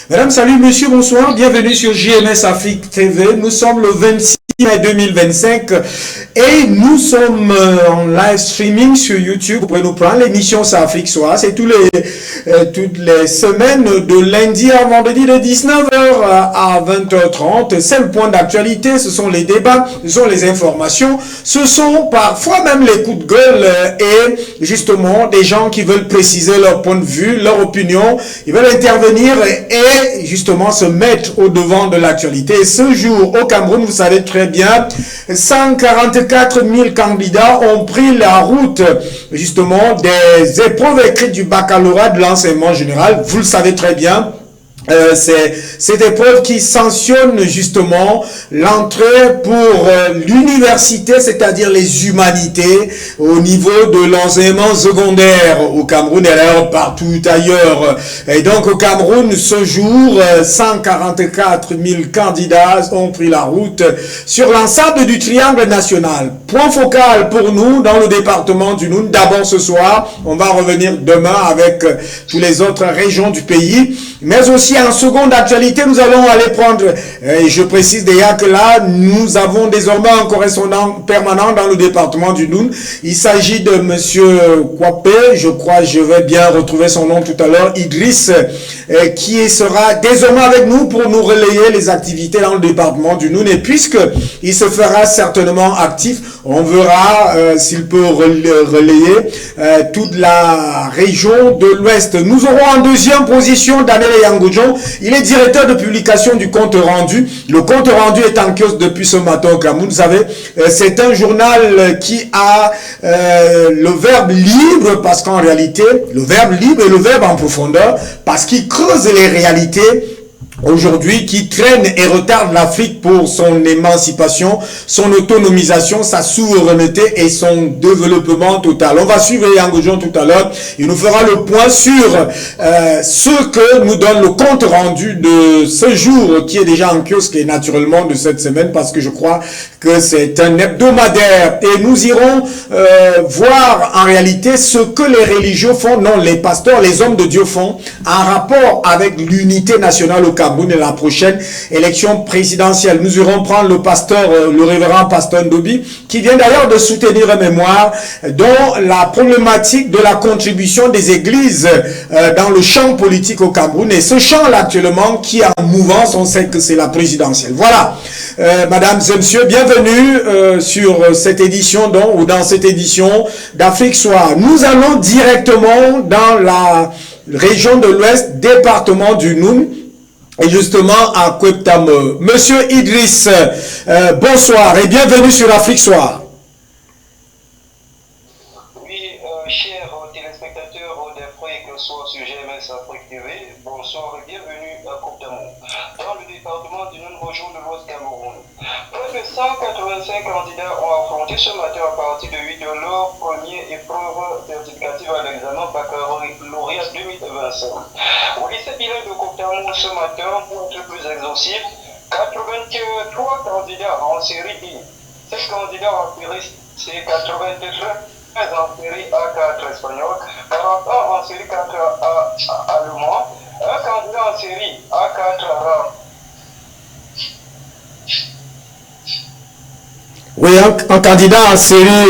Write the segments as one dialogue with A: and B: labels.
A: Madame, salut, monsieur, bonsoir. Bienvenue sur JMS Afrique TV. Nous sommes le 26 mai 2025 et nous sommes en live streaming sur YouTube. Vous pouvez nous prendre l'émission C'est Afrique Soir. C'est toutes les semaines de lundi à vendredi de 19h à 20h30. C'est le point d'actualité. Ce sont les débats, ce sont les informations. Ce sont parfois même les coups de gueule et justement des gens qui veulent préciser leur point de vue, leur opinion. Ils veulent intervenir et justement se mettre au devant de l'actualité. Et ce jour, au Cameroun, vous savez très bien, 144 000 candidats ont pris la route justement des épreuves écrites du baccalauréat de l'enseignement général. Vous le savez très bien. C'est cette épreuve qui sanctionne justement l'entrée pour l'université, c'est-à-dire les humanités, au niveau de l'enseignement secondaire au Cameroun et d'ailleurs partout ailleurs. Et donc au Cameroun, ce jour, 144 000 candidats ont pris la route sur l'ensemble du triangle national. Point focal pour nous dans le département du Noun. D'abord ce soir, on va revenir demain avec toutes les autres régions du pays, mais aussi en seconde actualité, nous allons aller prendre, et je précise déjà que là, nous avons désormais un correspondant permanent dans le département du Noun. Il s'agit de monsieur Kwapé, je crois, je vais bien retrouver son nom tout à l'heure, Idriss, qui sera désormais avec nous pour nous relayer les activités dans le département du Noun. Et puisque il se fera certainement actif, on verra s'il peut relayer toute la région de l'Ouest. Nous aurons en deuxième position Daniel Yangoudjon. Il est directeur de publication du compte rendu. Le compte rendu est en kiosque depuis ce matin au Cameroun. Vous savez, c'est un journal qui a le verbe libre, parce qu'en réalité, le verbe libre est le verbe en profondeur, parce qu'il creuse les réalités aujourd'hui qui traîne et retarde l'Afrique pour son émancipation, son autonomisation, sa souveraineté et son développement total. On va suivre Yangoudjon tout à l'heure. Il nous fera le point sur ce que nous donne le compte rendu de ce jour qui est déjà en kiosque et naturellement de cette semaine, parce que je crois que c'est un hebdomadaire. Et nous irons voir en réalité ce que les religieux font, non, les pasteurs, les hommes de Dieu font en rapport avec l'unité nationale au Cameroun et la prochaine élection présidentielle. Nous irons prendre le pasteur, le révérend pasteur Ndobi, qui vient d'ailleurs de soutenir un mémoire dont la problématique de la contribution des églises dans le champ politique au Cameroun. Et ce champ-là actuellement qui est en mouvance, on sait que c'est la présidentielle. Voilà, mesdames et messieurs, bienvenue sur cette édition ou dans cette édition d'Afrique Soir. Nous allons directement dans la région de l'Ouest, département du Noun, et justement à Kweptam. Monsieur Idriss, bonsoir et bienvenue sur Afrique Soir.
B: Oui, chers téléspectateurs des Frères que soit sur GMS Afrique TV, bonsoir et bienvenue à Kweptam, dans le département du Noun, région de l'Ouest Cameroun. Près de 185 candidats ont affronté ce matin à partir de 8 heures leur première épreuve certificative à l'examen baccalauréat 2025. Au lycée bilingue de Kweptam ce matin, pour être plus exhaustif, 83 candidats en série I. 7 candidats en série C, 93 en série A4 espagnol, 41 en série 4A allemand, un candidat en série A4 arabe.
A: Oui, un candidat en série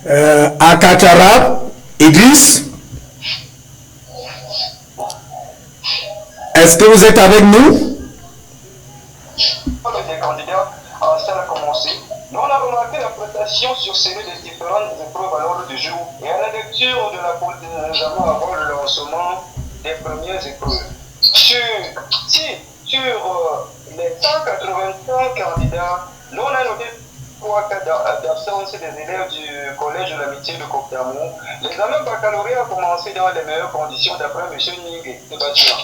A: A4 arabe, Idriss. Est-ce que vous êtes avec nous?
B: Les candidats en salle a commencé. Nous on a remarqué la prestation sur CV des différentes épreuves à l'ordre du jour et à la lecture de la politique des examens avant le lancement des premières épreuves. Sur les 185 candidats, nous on a noté 3 cas d'absence des élèves du collège de l'amitié de Kweptam. L'examen baccalauréat a commencé dans les meilleures conditions d'après M. Ning Sébastien.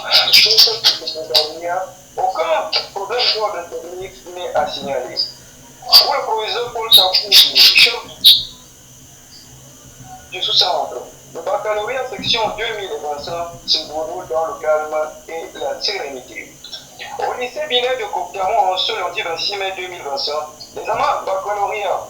B: Aucun problème d'ordre technique n'est à signaler. Pour le proviseur Paul Chapou, chef du sous-centre, le baccalauréat section 2025 se déroule dans le calme et la sérénité. Au lycée bilingue de Kweptam, ce lundi 26 mai 2025, l'examen baccalauréat,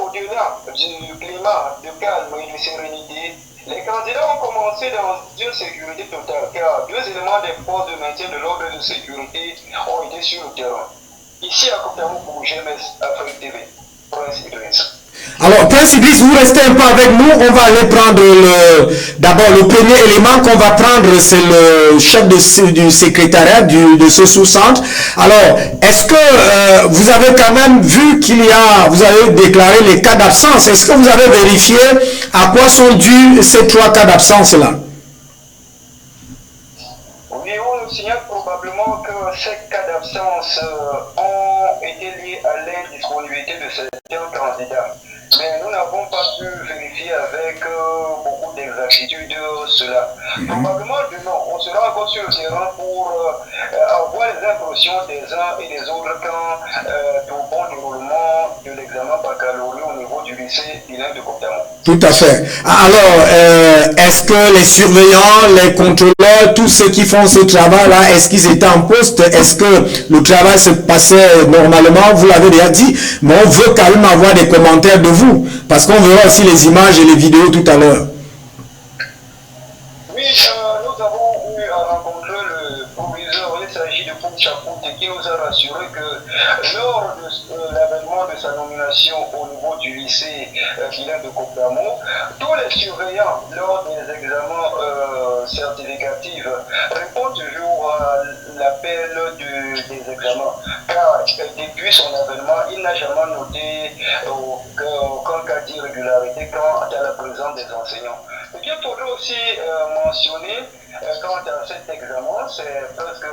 B: au-delà du climat de calme et de sérénité, Les candidats ont commencé dans une sécurité totale car deux éléments des forces de maintien de l'ordre et de sécurité ont été sur le terrain. Ici à Cotamou pour GMS Afrique TV. Prince Idriss.
A: Alors, Prince Idriss, vous restez un peu avec nous. On va aller prendre d'abord le premier élément qu'on va prendre, c'est le chef du secrétariat de ce sous-centre. Alors, est-ce que vous avez quand même vu vous avez déclaré les cas d'absence. Est-ce que vous avez vérifié à quoi sont dus ces 3 cas d'absence-là?
B: Oui, on nous signale probablement que ces cas d'absence ont été liés à l'indisponibilité de certains candidats. Mais nous n'avons pas pu vérifier avec beaucoup d'exactitude cela. Probablement non. On sera encore sur le terrain pour avoir les impressions des uns et des autres quand au bon déroulement de l'examen baccalauréat au niveau du lycée bilingue de Cotamou.
A: Tout à fait. Alors, est-ce que les surveillants, les contrôleurs, tous ceux qui font ce travail-là, est-ce qu'ils étaient en poste? Est-ce que le travail se passait normalement? Vous l'avez déjà dit, mais on veut quand même avoir des commentaires de vous, parce qu'on verra aussi les images et les vidéos tout à l'heure.
B: Oui, nous avons eu à rencontrer le proviseur. Il s'agit de Paul Chapoute qui nous a rassuré que lors de l'avènement de sa nomination au niveau du lycée bilingue de Cotamou, tous les surveillants lors des examens certificatifs répondent toujours à l'appel des examens. Car depuis son avènement, il n'a jamais noté aucun cas d'irrégularité quant à la présence des enseignants. Ce qu'il faudrait aussi mentionner quant à cet examen, c'est presque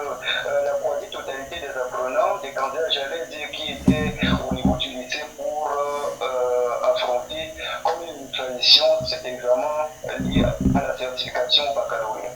B: la quasi-totalité des apprenants, des candidats, j'allais dire, qui étaient au niveau du lycée pour affronter comme une tradition cet examen lié à la certification au baccalauréat.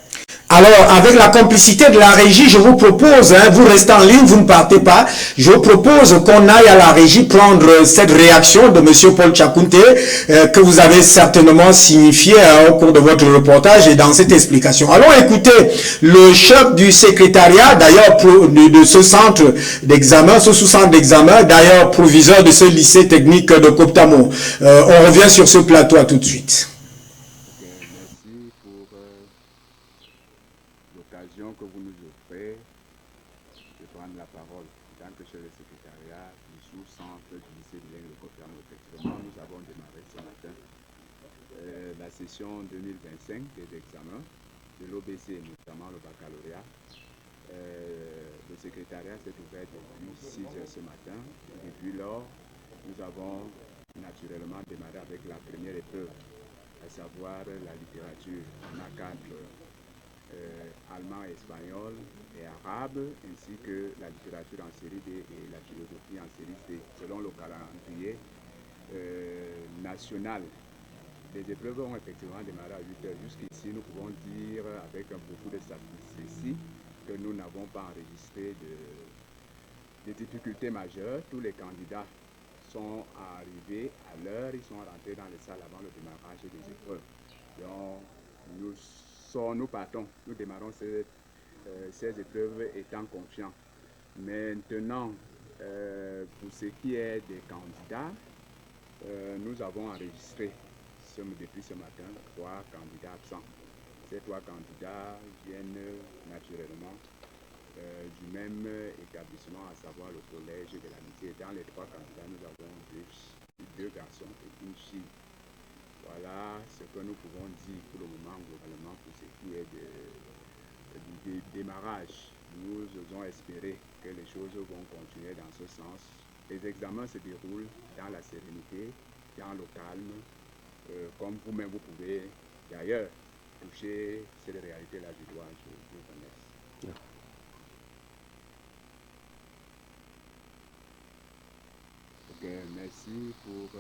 A: Alors, avec la complicité de la régie, je vous propose, vous restez en ligne, vous ne partez pas, je vous propose qu'on aille à la régie prendre cette réaction de M. Paul Chapoute que vous avez certainement signifié au cours de votre reportage et dans cette explication. Allons écouter le chef du secrétariat, d'ailleurs de ce centre d'examen, ce sous-centre d'examen, d'ailleurs proviseur de ce lycée technique de Cotamou. On revient sur ce plateau à tout de suite.
C: Que vous nous offrez de prendre la parole. Tant que chez le secrétariat du sous-centre du lycée bilingue de Cotamou, effectivement, nous avons démarré ce matin la session 2025 des examens de l'OBC, notamment le baccalauréat. Le secrétariat s'est ouvert depuis 6 heures ce matin. Depuis lors, nous avons naturellement démarré avec la première épreuve, à savoir la littérature. On a 4 allemand, espagnol et arabe, ainsi que la littérature en série D et la philosophie en série C, selon le calendrier national. Les épreuves ont effectivement démarré à 8 heures. Jusqu'ici, nous pouvons dire avec beaucoup de satisfaction que nous n'avons pas enregistré de difficultés majeures. Tous les candidats sont arrivés à l'heure, ils sont rentrés dans les salles avant le démarrage des épreuves. Donc, nous partons, nous démarrons ces épreuves étant confiants. Maintenant, pour ce qui est des candidats, nous avons enregistré depuis ce matin 3 candidats absents. Ces 3 candidats viennent naturellement du même établissement, à savoir le collège de l'amitié. Dans les 3 candidats, nous avons 2 garçons et une fille. Voilà ce que nous pouvons dire pour le moment globalement pour ce qui est du démarrage. Nous osons espérer que les choses vont continuer dans ce sens. Les examens se déroulent dans la sérénité, dans le calme, comme vous-même vous pouvez d'ailleurs toucher cette réalité-là du doigt. Je vous remercie. Ok, merci pour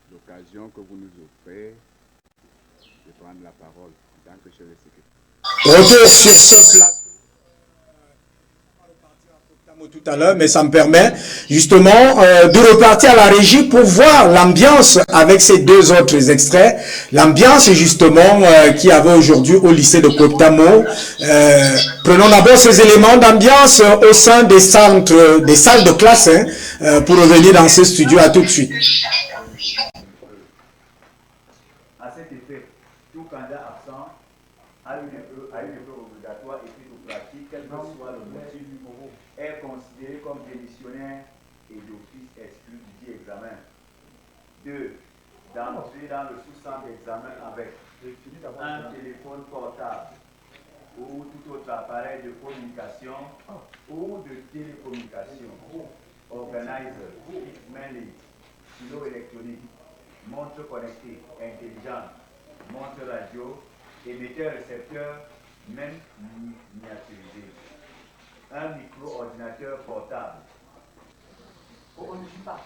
C: l'occasion que vous nous offrez de prendre la parole en tant que chef de secrétaire.
A: Ok, sur ce plateau. Tout à l'heure, mais ça me permet justement de repartir à la régie pour voir l'ambiance avec ces 2 autres extraits. L'ambiance justement qu'il y avait aujourd'hui au lycée de Cotamou. Prenons d'abord ces éléments d'ambiance au sein des salles de classe pour revenir dans ce studio. À tout de suite.
D: À cette à une épreuve obligatoire écrite ou pratique, quel que soit le motif, est considéré comme démissionnaire et d'office exclu du dit examen. 2. D'entrer dans le sous-centre d'examen avec un téléphone portable ou tout autre appareil de communication ou de télécommunication, organizer, mailing, stylo électronique, montre connectée, intelligente, montre radio, émetteur-récepteur, même miniaturisé, un micro-ordinateur portable. On ne dit pas.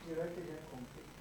D: Je vais te dire compris.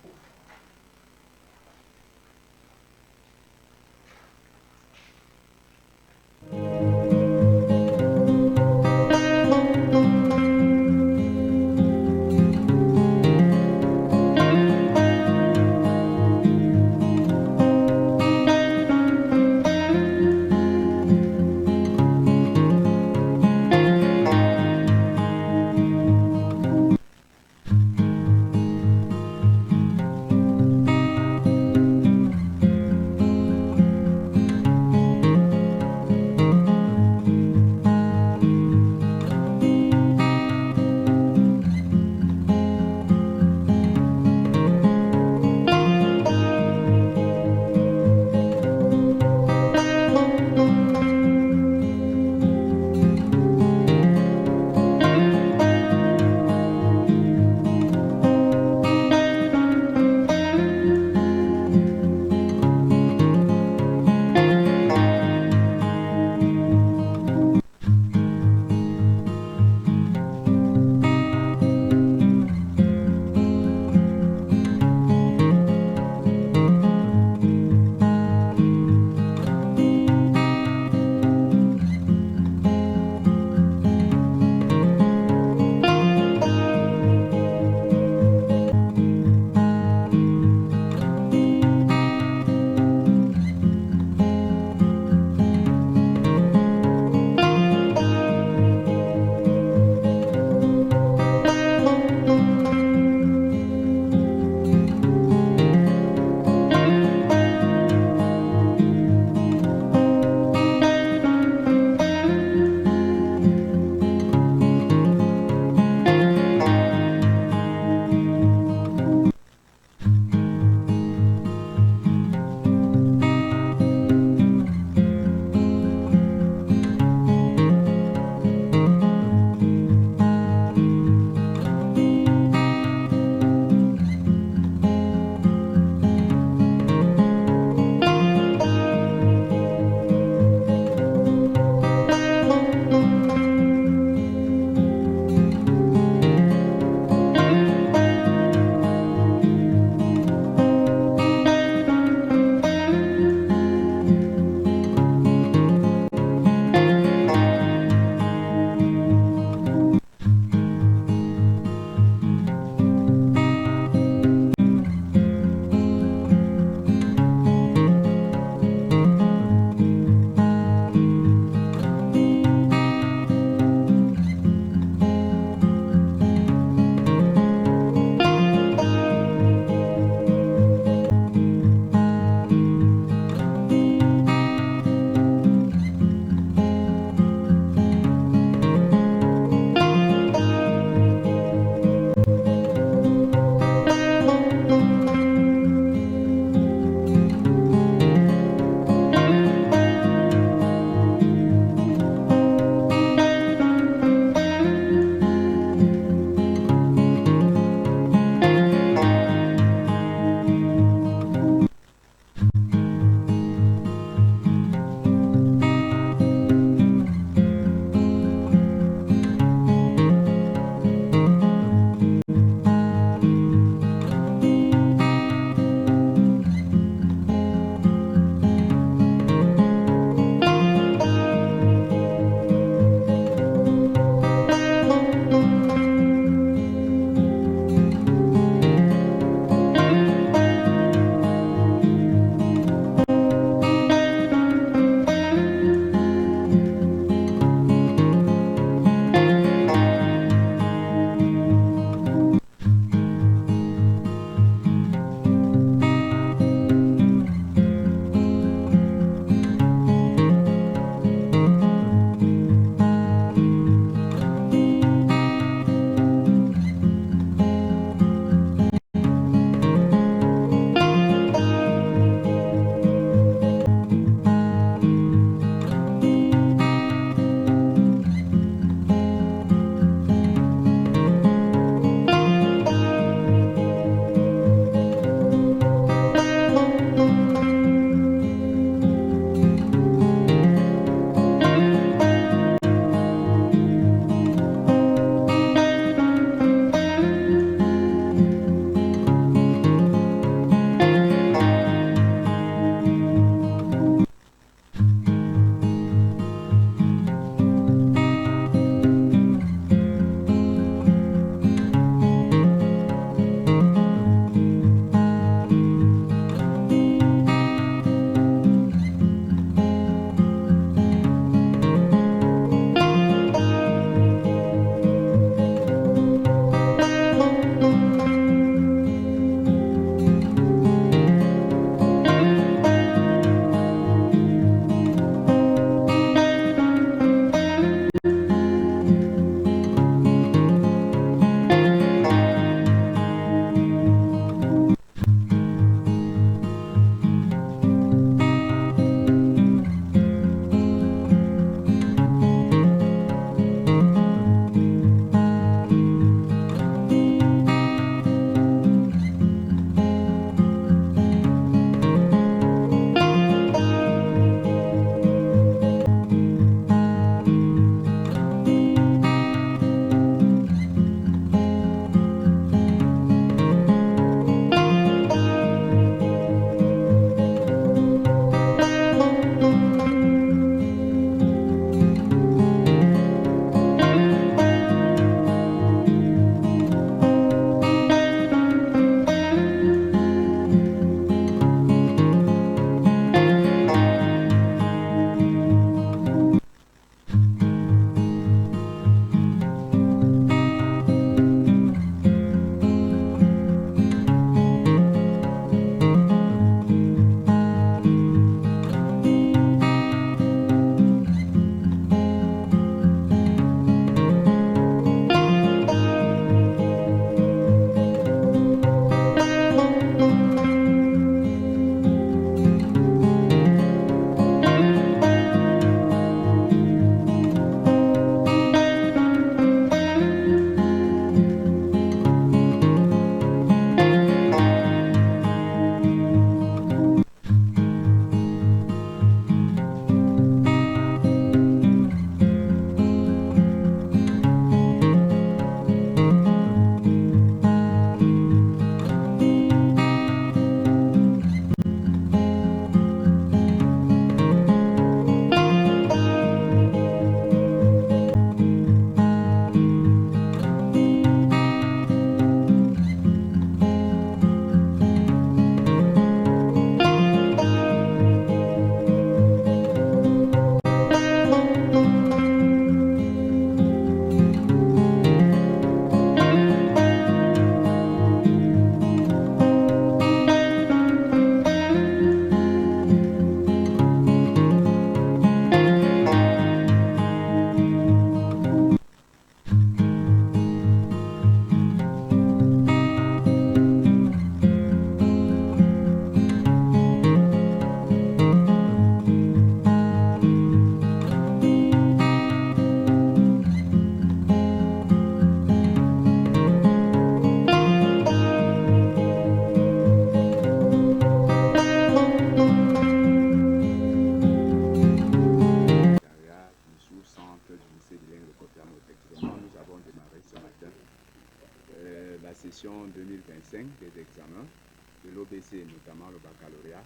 C: BEPC, notamment le baccalauréat.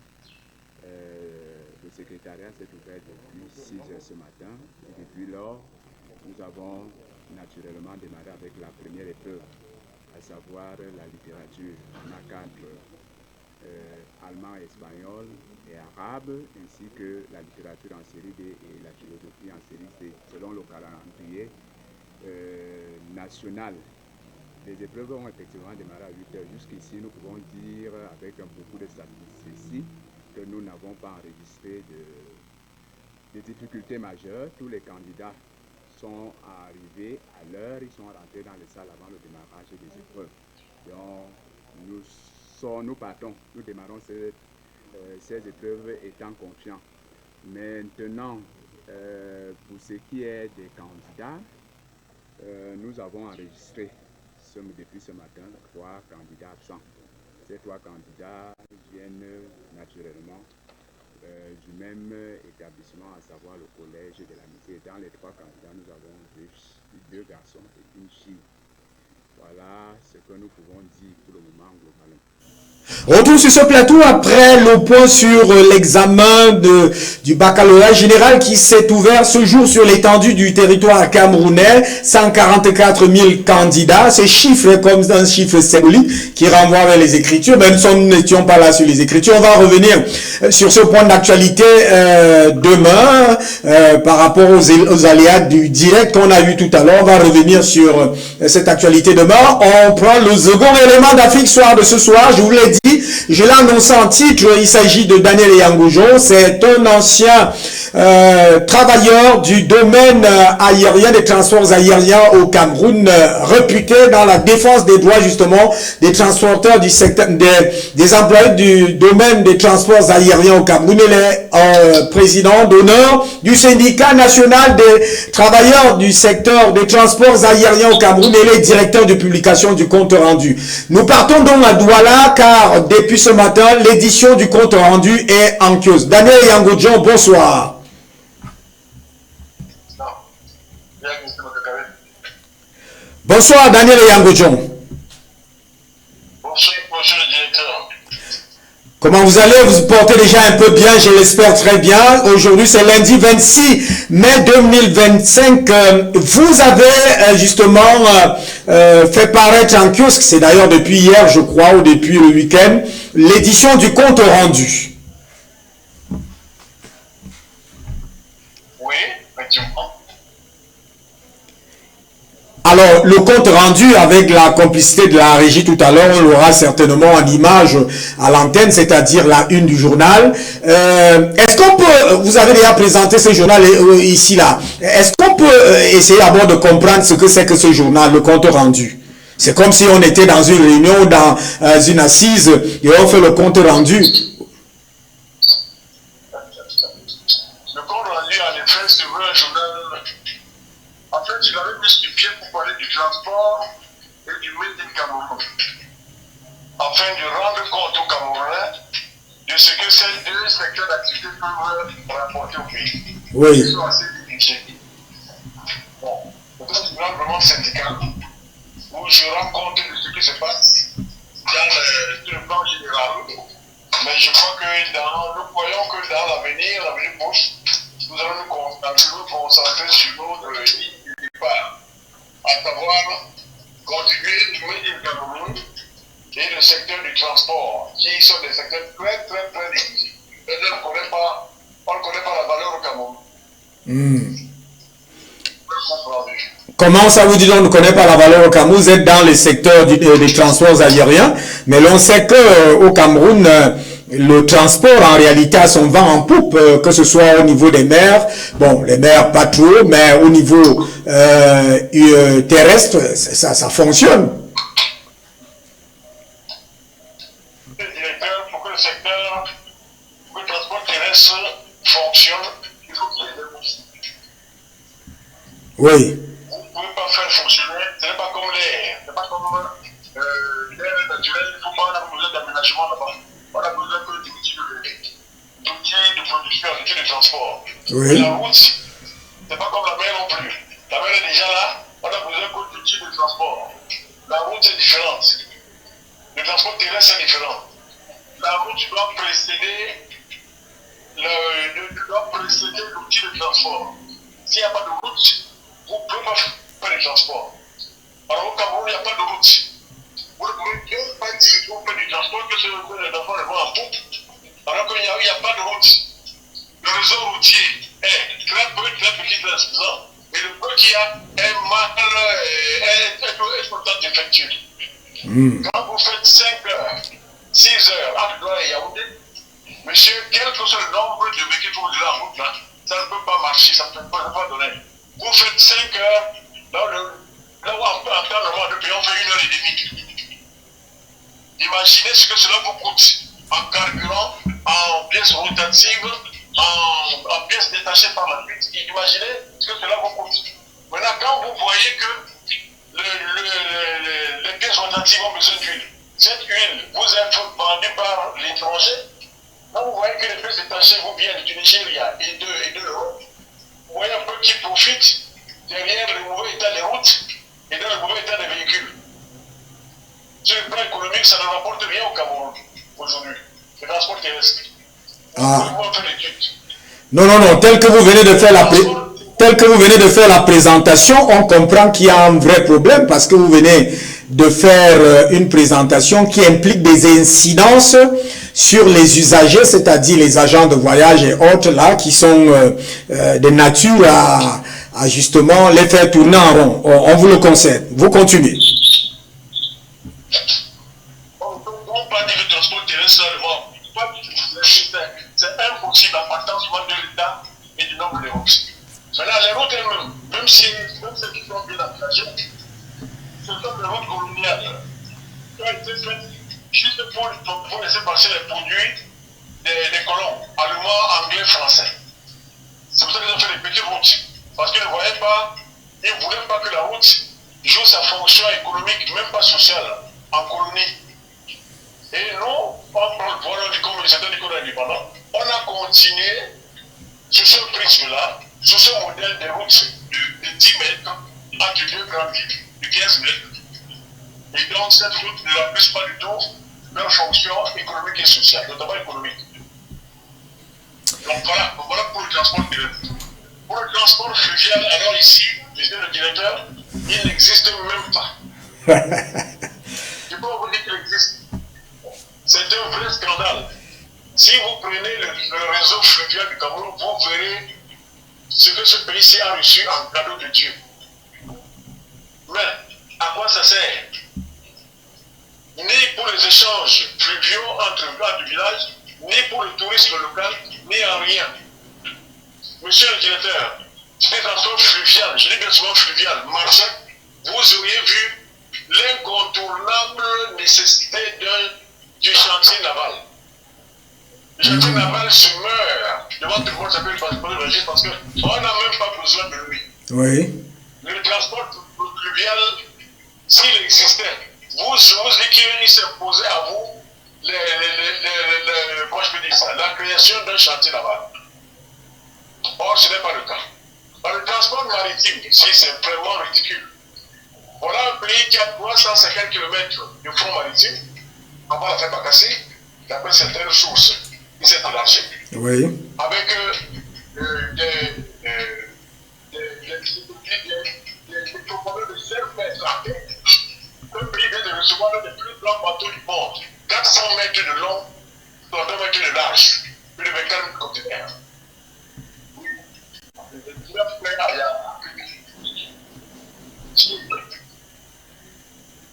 C: Le secrétariat s'est ouvert depuis 6 heures ce matin. Et depuis lors, nous avons naturellement démarré avec la première épreuve, à savoir la littérature. On a 4 allemand, espagnol et arabe, ainsi que la littérature en série D et la philosophie en série C, selon le calendrier national. Les épreuves ont effectivement démarré à 8 heures. Jusqu'ici, nous pouvons dire, avec beaucoup de statistiques, que nous n'avons pas enregistré de difficultés majeures. Tous les candidats sont arrivés à l'heure, ils sont rentrés dans les salles avant le démarrage des épreuves. Donc, nous partons, nous démarrons ces épreuves étant confiants. Maintenant, pour ce qui est des candidats, nous avons enregistré depuis ce matin 3 candidats absents. Ces 3 candidats viennent naturellement du même établissement, à savoir le collège de la Misée. Dans les 3 candidats, nous avons 2 garçons et une fille. Voilà ce que nous pouvons dire pour le moment globalement.
A: Retour sur ce plateau après le point sur l'examen du baccalauréat général qui s'est ouvert ce jour sur l'étendue du territoire camerounais. 144 000 candidats. Ces chiffres comme un chiffre symbolique qui renvoie vers les écritures. Mais nous n'étions pas là sur les écritures. On va revenir sur ce point d'actualité demain par rapport aux aléas du direct qu'on a eu tout à l'heure. On va revenir sur cette actualité demain. On prend le second élément d'Afrique Soir de ce soir. Je vous l'ai dit. Je l'ai annoncé en titre, il s'agit de Daniel Yangojo. C'est un ancien travailleur du domaine aérien, des transports aériens au Cameroun, réputé dans la défense des droits justement des transporteurs du secteur, des employés du domaine des transports aériens au Cameroun. Il est président d'honneur du syndicat national des travailleurs du secteur des transports aériens au Cameroun et il est directeur de publication du compte rendu. Nous partons donc à Douala car depuis ce matin, l'édition du compte rendu est en kiosque. Daniel Yangojo, bonsoir. Bonsoir Daniel Yangojo.
B: Bonsoir, monsieur le directeur.
A: Comment vous allez? Vous vous portez déjà un peu bien, je l'espère très bien. Aujourd'hui, c'est lundi 26 mai 2025. Vous avez justement fait paraître en kiosque, c'est d'ailleurs depuis hier, je crois, ou depuis le week-end, l'édition du compte rendu.
B: Oui, effectivement.
A: Alors, le compte rendu avec la complicité de la régie tout à l'heure, on l'aura certainement en image à l'antenne, c'est-à-dire la une du journal. Est-ce qu'on peut, vous avez déjà présenté ce journal ici, là, est-ce qu'on peut essayer d'abord de comprendre ce que c'est que ce journal, le compte rendu? C'est comme si on était dans une réunion ou dans une assise et on fait le compte rendu.
B: Le compte rendu, en effet, c'est un journal. En fait, je l'avais mis sur pied pour parler du transport et du Made in Cameroun, afin de rendre compte aux Camerounais de ce que ces 2 secteurs d'activité peuvent rapporter au pays.
A: Oui.
B: Ils sont assez divisés. Bon, c'est un journal vraiment syndical où je rends compte de ce qui se passe sur le plan général. Mais je crois que nous croyons que dans l'avenir proche, nous allons nous concentrer sur notre ligne de départ, à savoir contribuer du Made in Cameroun et le secteur du transport, qui sont des secteurs très difficiles. On ne connaît pas la valeur au Cameroun.
A: Comment ça vous dit qu'on ne connaît pas la valeur au Cameroun? Vous êtes dans le secteur des transports aériens, mais l'on sait qu'au Cameroun, le transport en réalité a son vent en poupe, que ce soit au niveau des mers, bon les mers pas trop, mais au niveau terrestre, ça fonctionne.
B: Le directeur, pour que le secteur, pour que le transport terrestre fonctionne, il faut qu'il y ait des bourses.
A: Oui.
B: Vous ne pouvez pas faire fonctionner, ce n'est pas comme l'air, ce n'est pas comme l'air naturel, il faut pas avoir besoin d'aménagement là-bas. On a besoin d'outils de production, d'outils de transport.
A: Oui.
B: Et la route, c'est pas comme la mer non plus. La mer est déjà là, on a besoin d'outils de transport. La route est différente. Le transport terrestre est différent. route doit précéder l'outil de transport. S'il n'y a pas de route, vous ne pouvez pas faire le transport. Alors au Cameroun, il n'y a pas de route. Vous ne pouvez pas dire que vous faites du transport, que les enfants le vont en poupe, alors qu'il n'y a pas de route. Le réseau routier est très petit, très insuffisant, et le peu qu'il y a est pourtant défectueux. Quand vous faites 5 heures, 6 heures entre Douala et Yaoundé, monsieur, quel que soit le nombre de véhicules que vous avez en route là, ça ne peut pas marcher, ça ne peut pas donner. Vous faites 5 heures, là où en temps normal de pays, on fait 1h30. Imaginez ce que cela vous coûte en carburant, en pièces rotatives, en pièces détachées par la suite. Imaginez ce que cela vous coûte. Maintenant, quand vous voyez que les pièces rotatives ont besoin d'huile, cette huile vous est vendue par l'étranger, quand vous voyez que les pièces détachées vous viennent du Nigeria et de l'Europe, vous voyez un peu qui profite derrière le mauvais état des routes et dans le mauvais état des véhicules. Sur le plan économique, ça ne rapporte rien au Cameroun aujourd'hui. Le transport terrestre.
A: Non, non, non, tel que vous venez de faire la présentation, on comprend qu'il y a un vrai problème parce que vous venez de faire une présentation qui implique des incidences sur les usagers, c'est-à-dire les agents de voyage et autres là, qui sont de nature à justement les faire tourner en rond. On vous le concède. Vous continuez.
B: On parle du transport terrestre seulement. C'est impossible à partir de l'État et du nombre de routes. Maintenant, les routes elles-mêmes, même celles qui sont bien aménagées, ce sont des routes coloniales. Qui ont été faites juste pour laisser passer les produits des colons, allemands, anglais, français. C'est pour ça qu'ils ont fait des petites routes. Parce qu'ils ne voyaient pas, ils ne voulaient pas que la route joue sa fonction économique, même pas sociale, en colonie. Et nous, voilà du communisateurs du Coran indépendant, on a continué sur ce prisme-là, sur ce modèle de route de 10 mètres entre deux grandes villes, de 15 mètres. Et donc, cette route ne remplace pas du tout leur fonction économique et sociale, notamment économique. Donc voilà pour le transport terrestre. Pour le transport fluvial, alors ici, monsieur le directeur, il n'existe même pas. Je peux vous dire qu'il existe. C'est un vrai scandale. Si vous prenez le réseau fluvial du Cameroun, vous verrez ce que ce pays-ci a reçu en cadeau de Dieu. Mais à quoi ça sert? Ni pour les échanges fluviaux entre villages, ni pour le tourisme local, ni en rien. Monsieur le directeur, c'est un transport fluvial, je dis bien souvent fluvial, maritime, vous auriez vu l'incontournable nécessité du chantier naval. Le chantier naval se meurt devant tout le monde, ça peut le transport de parce qu'on n'a même pas besoin de lui. Oui. Le transport fluvial, s'il existait, vous dites qu'il s'imposait à vous comment je peux dire ça, la création d'un chantier naval. Or, ce n'est pas le cas. Dans le transport maritime, ici, c'est vraiment ridicule. Voilà un pays qui a 350 km de front maritime, avant la faire casser, d'après certaines sources, il s'est élargi. Oui. Avec des propos de self-mètres. Un pays vient de recevoir l'un des plus grands bateaux du monde, 400 mètres de long, 2 mètres de large, plus de 24 conteneurs.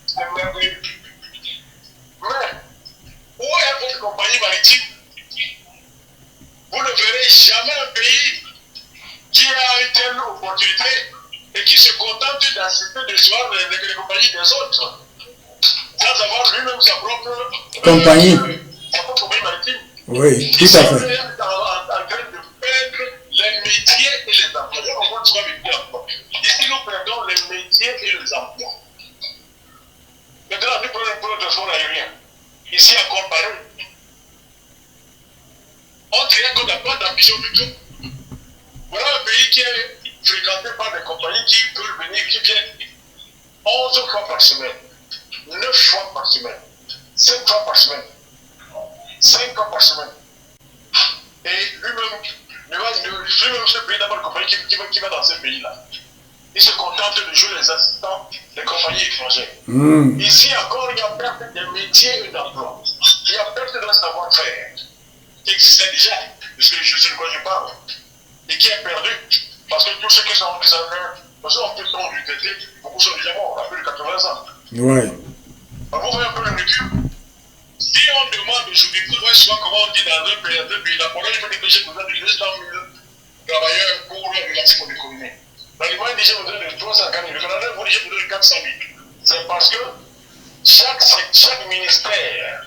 B: C'est merveilleux. Mais, où est votre compagnie maritime? Vous ne verrez jamais un pays qui a une telle opportunité et qui se contente d'assister de recevoir les compagnies des autres, sans avoir lui-même sa propre compagnie maritime. Oui, tout à fait. En train de perdre les métiers et les emplois. On voit 3 métiers. Ici, nous perdons les métiers et les emplois. Maintenant, nous prenons le transport aérien. Ici, encore pareil. On dirait qu'on n'a pas d'ambition du tout. Voilà un pays qui est fréquenté par des compagnies qui peuvent venir, qui viennent 11 fois par semaine, 9 fois par semaine, 7 fois par semaine.
E: 5 ans par semaine. Et lui-même, ce pays d'abord, le compagnie qui va dans ce pays-là, il se contente de jouer les assistants des compagnies étrangères. Ici encore, il y a perte de métiers et d'emplois. Il y a perte de savoir-faire qui existait déjà, parce que je sais de quoi je parle, et qui est perdu. Parce que tous ceux qui sont en parce qu'on peut s'en retraiter, beaucoup sont déjà morts, à plus de 80 ans.
A: Ouais.
E: Alors, vous voyez un peu le recul. Si on demande aujourd'hui, vous voyez souvent comment on dit dans un pays, la Pologne peut dire que j'ai besoin de 200 000 travailleurs pour relancer mon économie. L'Allemagne dit j'ai besoin de 350 000. Le Canada vous dit j'ai besoin de 400 000. C'est parce que chaque ministère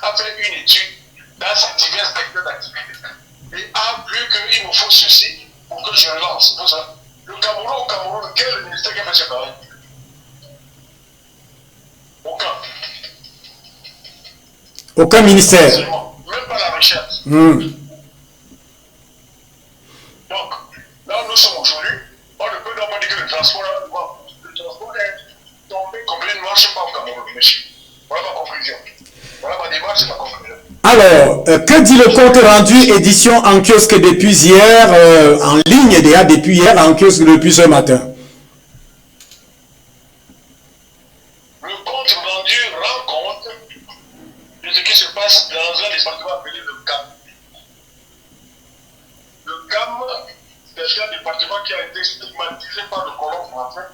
E: a fait une étude dans ses divers secteurs d'activité. Et a vu qu'il me faut ceci pour que je relance. Le Cameroun, quel ministère qui a fait ce travail?
A: Aucun ministère.
E: Même pas la recherche.
A: Mm.
E: Donc, là où nous sommes aujourd'hui, on ne peut pas dire que le transport est tombé complètement, ne marche pas au Cameroun, monsieur. Voilà ma conclusion. Voilà ma démarche, c'est ma conclusion.
A: Alors, que dit le compte rendu édition en kiosque depuis hier, en ligne déjà depuis hier, en kiosque depuis ce matin?
E: Le compte rendu rend compte de ce qui se passe dans un département appelé le CAM. Le CAM, c'est un département qui a été stigmatisé par le colon français,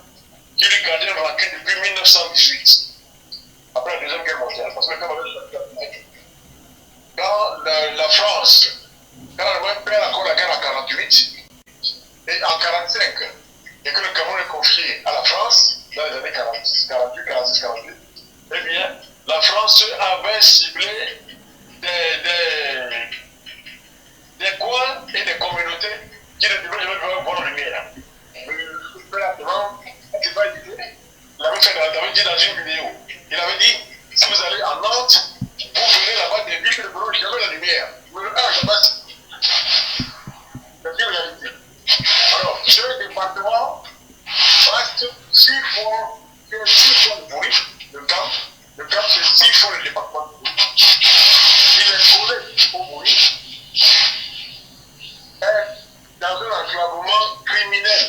E: qui lui gardait le raquin depuis 1918, après la Deuxième Guerre mondiale, parce que le CAM avait été quand la France, quand l'Allemagne perd encore la guerre en 1948 et en 1945, et que le Cameroun est confié à la France, dans les années 46, 48, 46, 48, eh bien, la France avait ciblé des coins et des communautés qui ne devaient jamais voir la lumière. Le père il avait dit dans une vidéo, il avait dit, si vous allez en Nantes, vous venez là-bas des villes qui ne verront jamais la lumière. C'est une réalité. Alors, ce département reste 6 fois de bruit, le camp c'est 6 fois le département de bruit. Il est collé au bruit, est dans un enclavement criminel.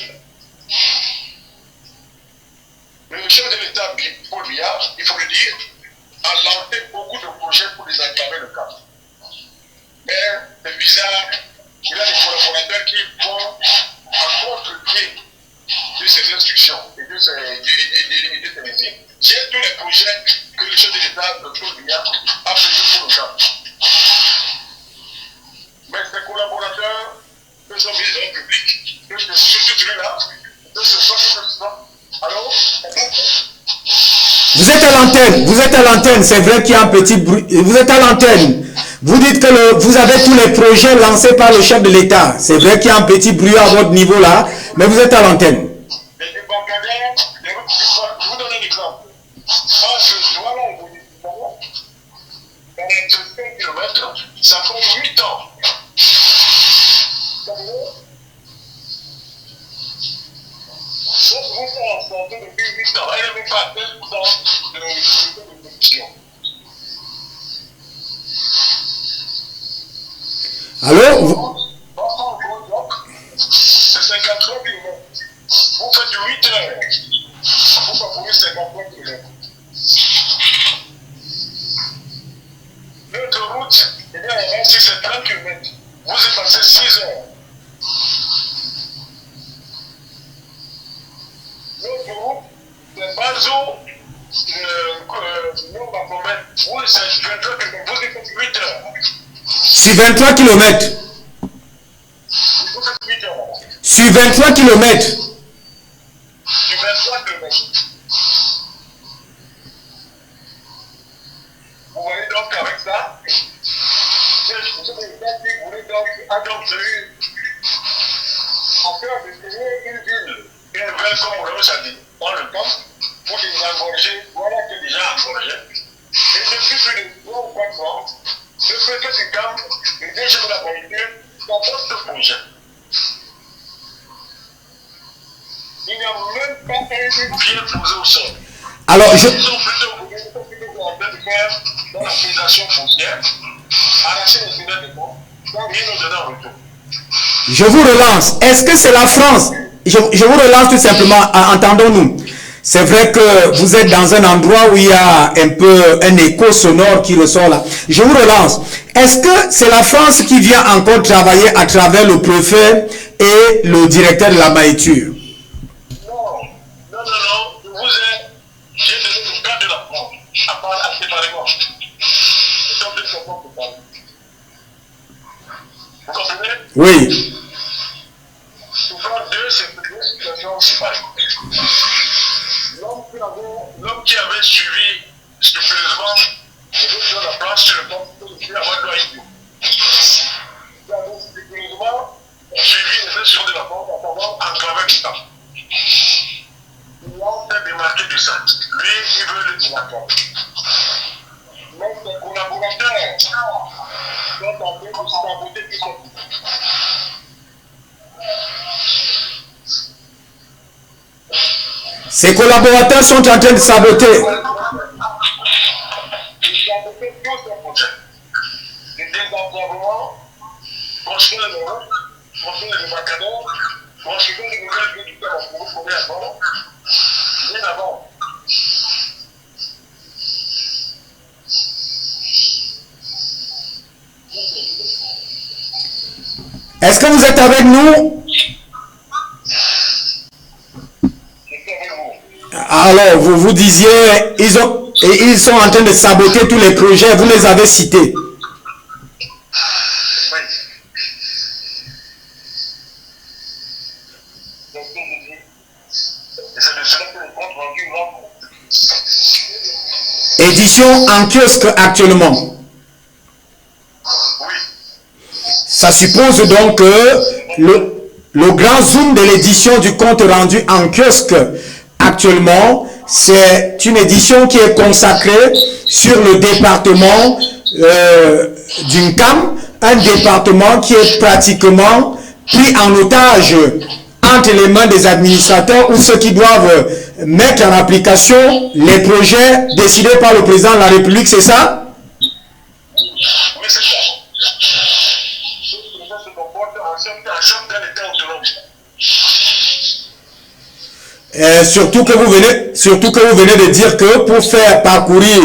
E: Le chef de l'État, Paul Biya, il faut le dire, a lancé beaucoup de projets pour désenclaver le camp. Mais c'est bizarre, il y a des collaborateurs qui vont à contre-pied de ses instructions et de ses métiers. J'ai tous les projets que le chef de l'État, Paul Biya, a prévus pour le camp. Mais ces collaborateurs, que sont mis dans le public, que ce celui-là, que ce soit, alors,
A: vous êtes à l'antenne, c'est vrai qu'il y a un petit bruit, vous êtes à l'antenne, vous dites que vous avez tous les projets lancés par le chef de l'État, c'est vrai qu'il y a un petit bruit à votre niveau là, mais vous êtes à l'antenne.
E: Les débarcadères, je vous donne un exemple. Quand je dois là, au bout pendant 5 km, ça prend 8 ans. Donc, vous êtes en santé depuis 8 ans. Elle n'avait pas 10% de production.
A: Allô?
E: C'est 53 km. Vous faites 8 heures. Vous parcourez 53 km. Notre route, si c'est 30 km, vous y passez 6 heures. Notre route, c'est Bazo, vous, c'est 23 km, vous y faites 8 heures.
A: Sur 23 km.
E: Vous faites 8 heures.
A: Sur 23 km.
E: Sur 23 km. Vous voyez donc avec ça, vous voulez donc adopter en faire de une ville, une nouvelle comme on l'a dit, dans le temps, pour désengorger, voilà qui est déjà engorgé. Et depuis plus de 3 ou 4 ans, le préfet du camp, le DG de la politique, propose ce projet. Il n'y a même pas un pied posé au sol.
A: Alors,
E: Ils sont plutôt en train de faire dans l'accusation foncière, arracher les fenêtres de fonds, sans rien nous donner en retour.
A: Je vous relance. Est-ce que c'est la France? Je vous relance tout simplement. Entendons-nous. C'est vrai que vous êtes dans un endroit où il y a un peu un écho sonore qui ressort là. Je vous relance. Est-ce que c'est la France qui vient encore travailler à travers le préfet et le directeur de la maïture?
E: Non, je vous ai donné le cas de la France, à part séparément. C'est un peu de comprendre pour parler. Vous comprenez?
A: Oui.
E: Pour faire c'est deux situations séparées. L'homme qui avait suivi scrupuleusement les autres sur la place sur le pont de la voie de qui avait scrupuleusement suivi les décisions de la banque à savoir enclaver le temps. Il a fait démarquer du centre. Lui, il veut le démarquer. Mais ses collaborateurs sont en train de saboter tout ça.
A: Ses collaborateurs sont en train de saboter.
E: Ils sabotent tous ces projets. Le désenclavement, construire les routes, construire les débarcadères, construire les nouvelles villes du terre pour vous connaître avant. Bien avant.
A: Est-ce que vous êtes avec nous? Alors, vous disiez, ils sont en train de saboter tous les projets, vous les avez cités.
E: Oui. Et c'est de cela que le compte rendu va.
A: Édition en kiosque actuellement.
E: Oui.
A: Ça suppose donc que le grand zoom de l'édition du compte rendu en kiosque actuellement, c'est une édition qui est consacrée sur le département d'Uncam, un département qui est pratiquement pris en otage entre les mains des administrateurs ou ceux qui doivent mettre en application les projets décidés par le président de la République, c'est ça?
E: Oui, c'est ça. Ce projet se comporte en somme d'un état autonome.
A: Surtout que vous venez de dire que pour faire parcourir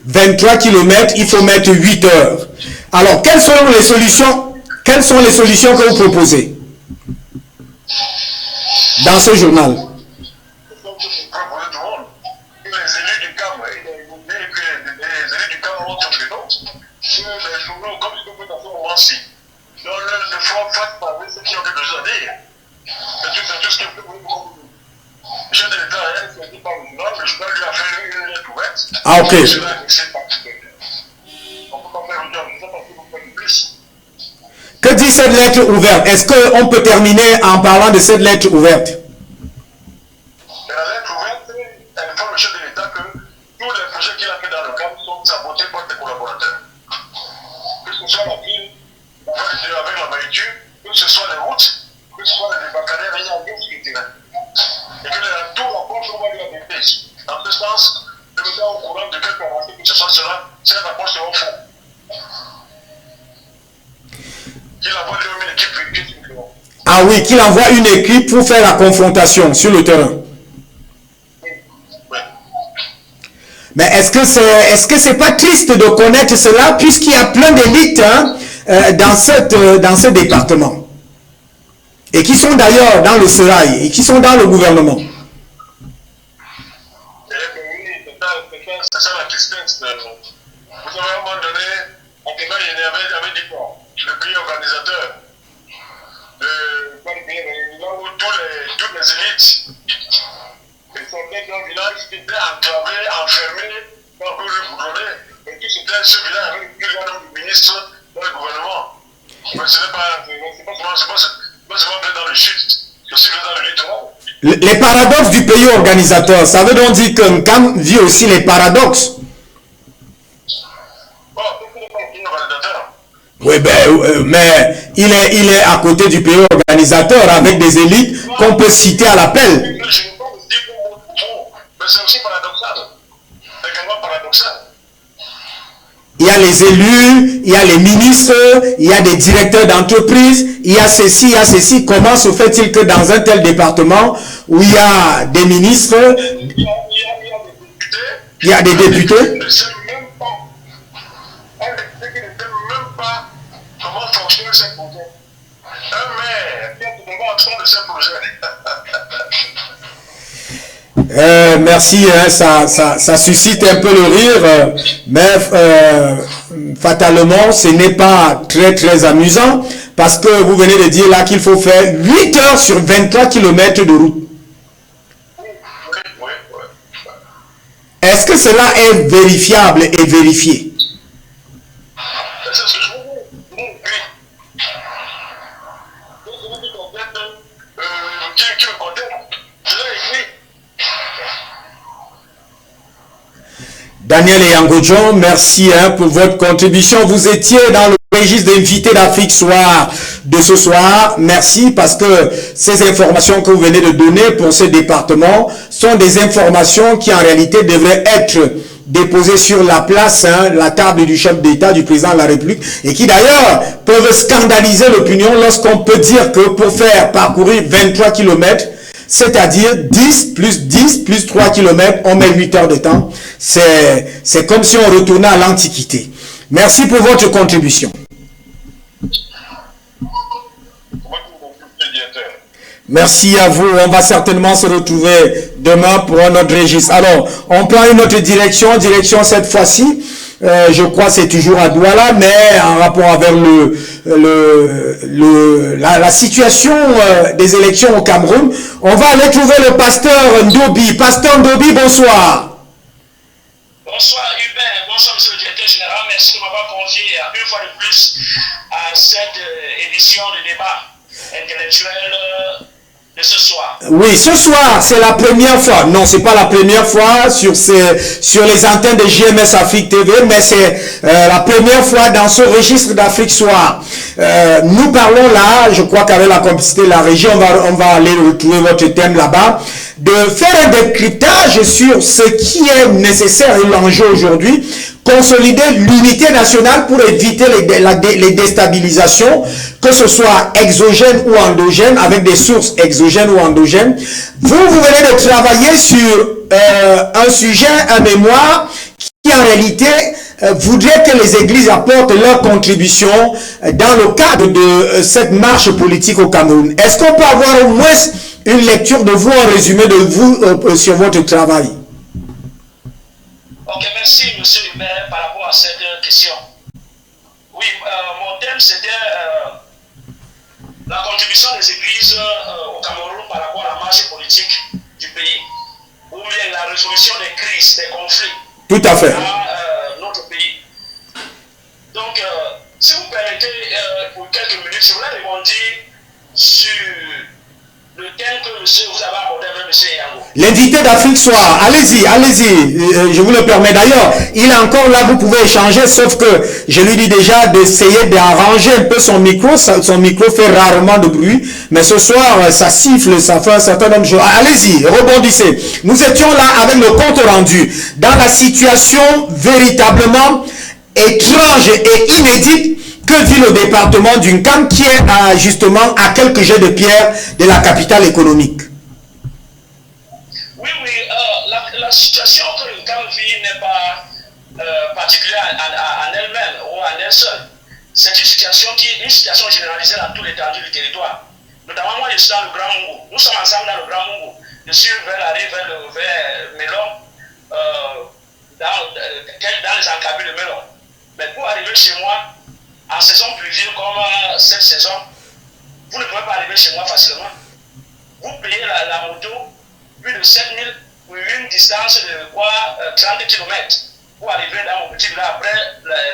A: 23 km, il faut mettre 8 heures. Alors, quelles sont les solutions que vous proposez dans ce journal?
E: Les élus du CAM et les élus du CAM ont fait d'autres. Les journaux, comme ce que vous faites à ce moment-ci, dans le front face par ceux qui ont besoin de dire. C'est tout ce que vous voulez. Le chef de l'État, c'est dit par le journal lui a fait une lettre ouverte.
A: Ah, ok.
E: On peut pas faire une job, je sais pas si vous faites plus.
A: Que dit cette lettre ouverte? Est-ce qu'on peut terminer en parlant de cette lettre ouverte?
E: La lettre ouverte, elle informe le chef de l'État que tous les projets qu'il a fait dans le cadre sont sabotés par ses collaborateurs. Que ce soit la ville avec la maïture, que ce soit les routes, que ce soit les débarcadères, il y a rien qui est terrain. Et que tout l'approche, on va lui adapter. En ce sens, le mettre au courant de quelque avancée que ce soit cela, c'est un approche au fond. Qu'il envoie une équipe.
A: Ah oui, qu'il envoie une équipe pour faire la confrontation sur le terrain.
E: Oui.
A: Mais est-ce que c'est pas triste de connaître cela puisqu'il y a plein d'élites dans ce département et qui sont d'ailleurs dans le Serail et qui sont dans le gouvernement?
E: C'est ça la tristesse. Vous avez à un moment donné, en Québec, il y avait dit quoi? Le pays organisateur là où toutes les élites sortaient d'un village qui était enclavé, enfermé, dans le boulonné, et tout c'était ce village avec plusieurs noms de ministres dans le gouvernement. Mais ce n'est pas seulement dans le sud, c'est aussi dans le littoral.
A: Les paradoxes du pays organisateur, ça veut donc dire que Nkam vit aussi les paradoxes.
E: Bon, qu'est-ce que le pays organisateur?
A: Oui, mais il est à côté du pays organisateur avec des élites qu'on peut citer à l'appel.
E: Je ne veux pas vous dire mot, mais c'est aussi paradoxal. C'est également paradoxal.
A: a les élus, il y a les ministres, il y a des directeurs d'entreprise, il y a ceci, il y a ceci. Comment se fait-il que dans un tel département où il y a des ministres, il y a des députés,
E: un député qui ne sait même pas comment fonctionne ce projet. Un maire qui est en train de ce projet.
A: merci, hein, ça suscite un peu le rire, mais fatalement, ce n'est pas très amusant parce que vous venez de dire là qu'il faut faire 8 heures sur 23 km de route.
E: Oui.
A: Est-ce que cela est vérifiable et vérifié?
E: C'est ce que je vous dis. Oui. Qui le conteste, je l'ai écrit.
A: Daniel et Yangodjon, merci hein, pour votre contribution. Vous étiez dans le registre d'invités d'Afrique Soir de ce soir. Merci parce que ces informations que vous venez de donner pour ce département sont des informations qui en réalité devraient être déposées sur la place, hein, la table du chef d'État, du président de la République, et qui d'ailleurs peuvent scandaliser l'opinion lorsqu'on peut dire que pour faire parcourir 23 km, c'est-à-dire 10 plus 3 km, on met 8 heures de temps. C'est comme si on retournait à l'Antiquité. Merci pour votre contribution. Merci à vous. On va certainement se retrouver demain pour un autre registre. Alors, on prend une autre direction cette fois-ci. Je crois que c'est toujours à Douala, mais en rapport avec la situation des élections au Cameroun. On va aller trouver le pasteur Ndobi. Pasteur Ndobi, bonsoir.
E: Bonsoir Hubert, bonsoir monsieur le directeur général. Merci de m'avoir convié une fois de plus à cette édition de débat intellectuel de ce soir.
A: Oui, ce soir, c'est la première fois. Non, c'est pas la première fois sur les antennes de JMS Afrique TV, mais c'est la première fois dans ce registre d'Afrique Soir. Nous parlons là, je crois qu'avec la complicité de la régie, on va aller retrouver votre thème là-bas, de faire un décryptage sur ce qui est nécessaire et l'enjeu aujourd'hui, consolider l'unité nationale pour éviter les déstabilisations, que ce soit exogène ou endogène, avec des sources exogènes ou endogènes. Vous venez de travailler sur un sujet, un mémoire, qui en réalité voudrait que les églises apportent leur contribution dans le cadre de cette marche politique au Cameroun. Est-ce qu'on peut avoir au moins une lecture de vous, un résumé de vous sur votre travail?
E: Ok, merci monsieur Hubert par rapport à cette question. Oui, mon thème c'était la contribution des églises au Cameroun par rapport à la marche politique du pays, ou bien la résolution des crises, des conflits.
A: Tout à fait.
E: Dans notre pays. Donc, si vous permettez, pour quelques minutes, je voulais rebondir sur le thème que vous avez abordé avec M. Yango.
A: L'invité d'Afrique Soir, allez-y, je vous le permets. D'ailleurs, il est encore là, vous pouvez échanger, sauf que je lui dis déjà d'essayer d'arranger un peu son micro. Son micro fait rarement de bruit, mais ce soir, ça siffle, ça fait un certain nombre de choses. Allez-y, rebondissez. Nous étions là avec le compte rendu, dans la situation véritablement étrange et inédite que vit le département d'Unkam, qui est justement à quelques jets de pierre de la capitale économique.
E: Oui, la situation que l'Unkam vit n'est pas particulière en elle-même ou en elle seule. C'est une situation généralisée dans tout l'étendue du territoire. Notamment, moi, je suis dans le Grand Mungo. Nous sommes ensemble dans le Grand Mungo. Je suis vers la rive, vers Melon, dans les encabés de Melon. Mais pour arriver chez moi, en saison pluvieuse comme cette saison, vous ne pouvez pas arriver chez moi facilement. Vous payez la moto plus de 7000 pour une distance de 30 km pour arriver dans mon petit village après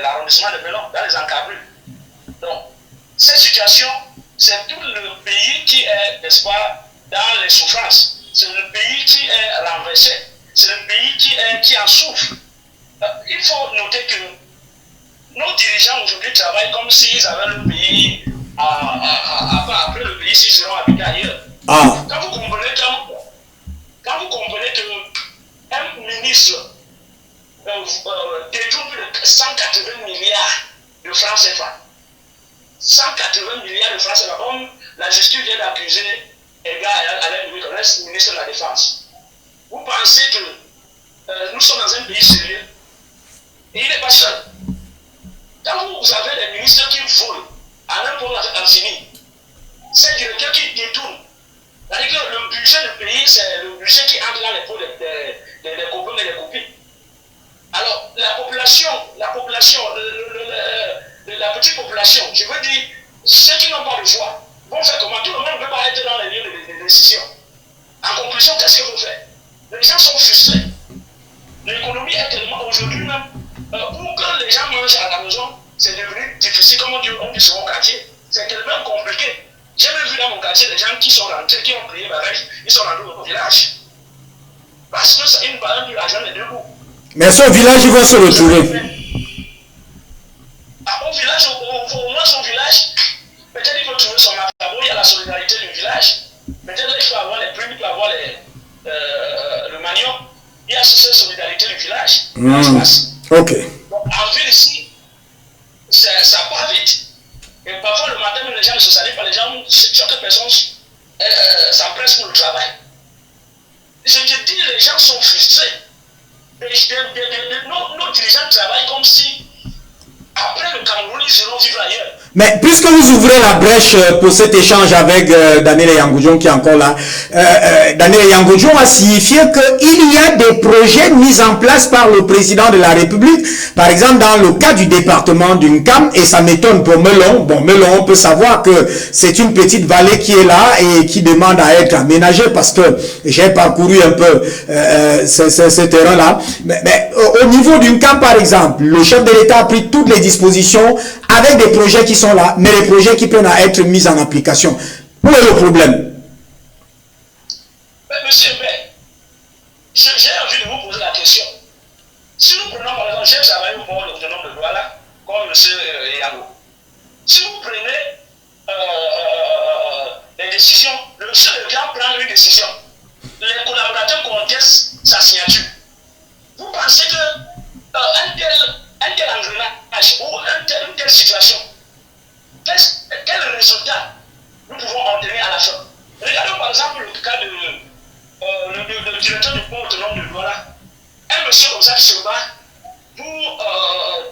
E: l'arrondissement de Melon, dans les encablures. Donc, cette situation, c'est tout le pays qui est, n'est-ce pas, dans les souffrances. C'est le pays qui est renversé. C'est le pays qui en souffre. Il faut noter que nos dirigeants aujourd'hui travaillent comme s'ils avaient le pays après le pays s'ils iront habiter ailleurs. Quand vous comprenez qu'un ministre détourne plus de 180 milliards de francs CFA. 180 milliards de francs CFA. Comme la justice vient d'accuser Edgar Alain Louis, ministre de la Défense. Vous pensez que nous sommes dans un pays sérieux? Et il n'est pas seul. Quand vous avez des ministres qui volent à n'importe infini, c'est le directeur qui détourne. C'est-à-dire que le budget du pays, c'est le budget qui entre dans les pots des copains et des copines. Alors, la population, la petite population, je veux dire, ceux qui n'ont pas le choix, vont faire comment? Tout le monde ne peut pas être dans les lieux de décision. En conclusion, qu'est-ce que vous faites? Les gens sont frustrés. L'économie est tellement, aujourd'hui même, pour que les gens mangent à la maison, c'est devenu difficile, comme on dit sur mon quartier. C'est tellement compliqué. J'ai même vu dans mon quartier des gens qui sont rentrés, qui ont prié barrage, ils sont rentrés au village. Parce que c'est une balade de l'argent des deux bouts.
A: Mais son village, ils vont se retrouver.
E: Au village, au moins son village, peut-être il peut trouver son matabo, il y a la solidarité du village. Peut-être il peut avoir les primes, il peut avoir le manioc. Il y a cette solidarité du village.
A: Ok.
E: Donc, en ville ici, ça part vite. Et parfois, le matin, les gens ne se saluent pas. Les gens, chaque personne s'empresse pour le travail. Je te dis, les gens sont frustrés. Nos dirigeants travaillent comme si, après le Cameroun, ils iront vivre ailleurs.
A: Mais puisque vous ouvrez la brèche pour cet échange avec Daniel Yangoudjon qui est encore là, Daniel Yangoudjon a signifié qu'il y a des projets mis en place par le président de la République, par exemple dans le cas du département d'Uncam, et ça m'étonne pour Melon. Bon, Melon, on peut savoir que c'est une petite vallée qui est là et qui demande à être aménagée parce que j'ai parcouru un peu ce terrain-là. Mais au niveau d'Uncam, par exemple, le chef de l'État a pris toutes les dispositions avec des projets qui sont là, mais les projets qui peuvent être mis en application. Où est le problème?
E: Monsieur Père, j'ai envie de vous poser la question. Si nous prenons par exemple, j'ai travaillé au port autonome de Douala, comme monsieur Yango. Si vous prenez les décisions, le chef de l'État prend une décision. Les collaborateurs contestent sa signature. Vous pensez que un tel engrenage ou une telle situation, quel résultat nous pouvons obtenir à la fin? Regardons par exemple le cas le directeur du port autonome de Douala. Un monsieur comme ça qui se bat pour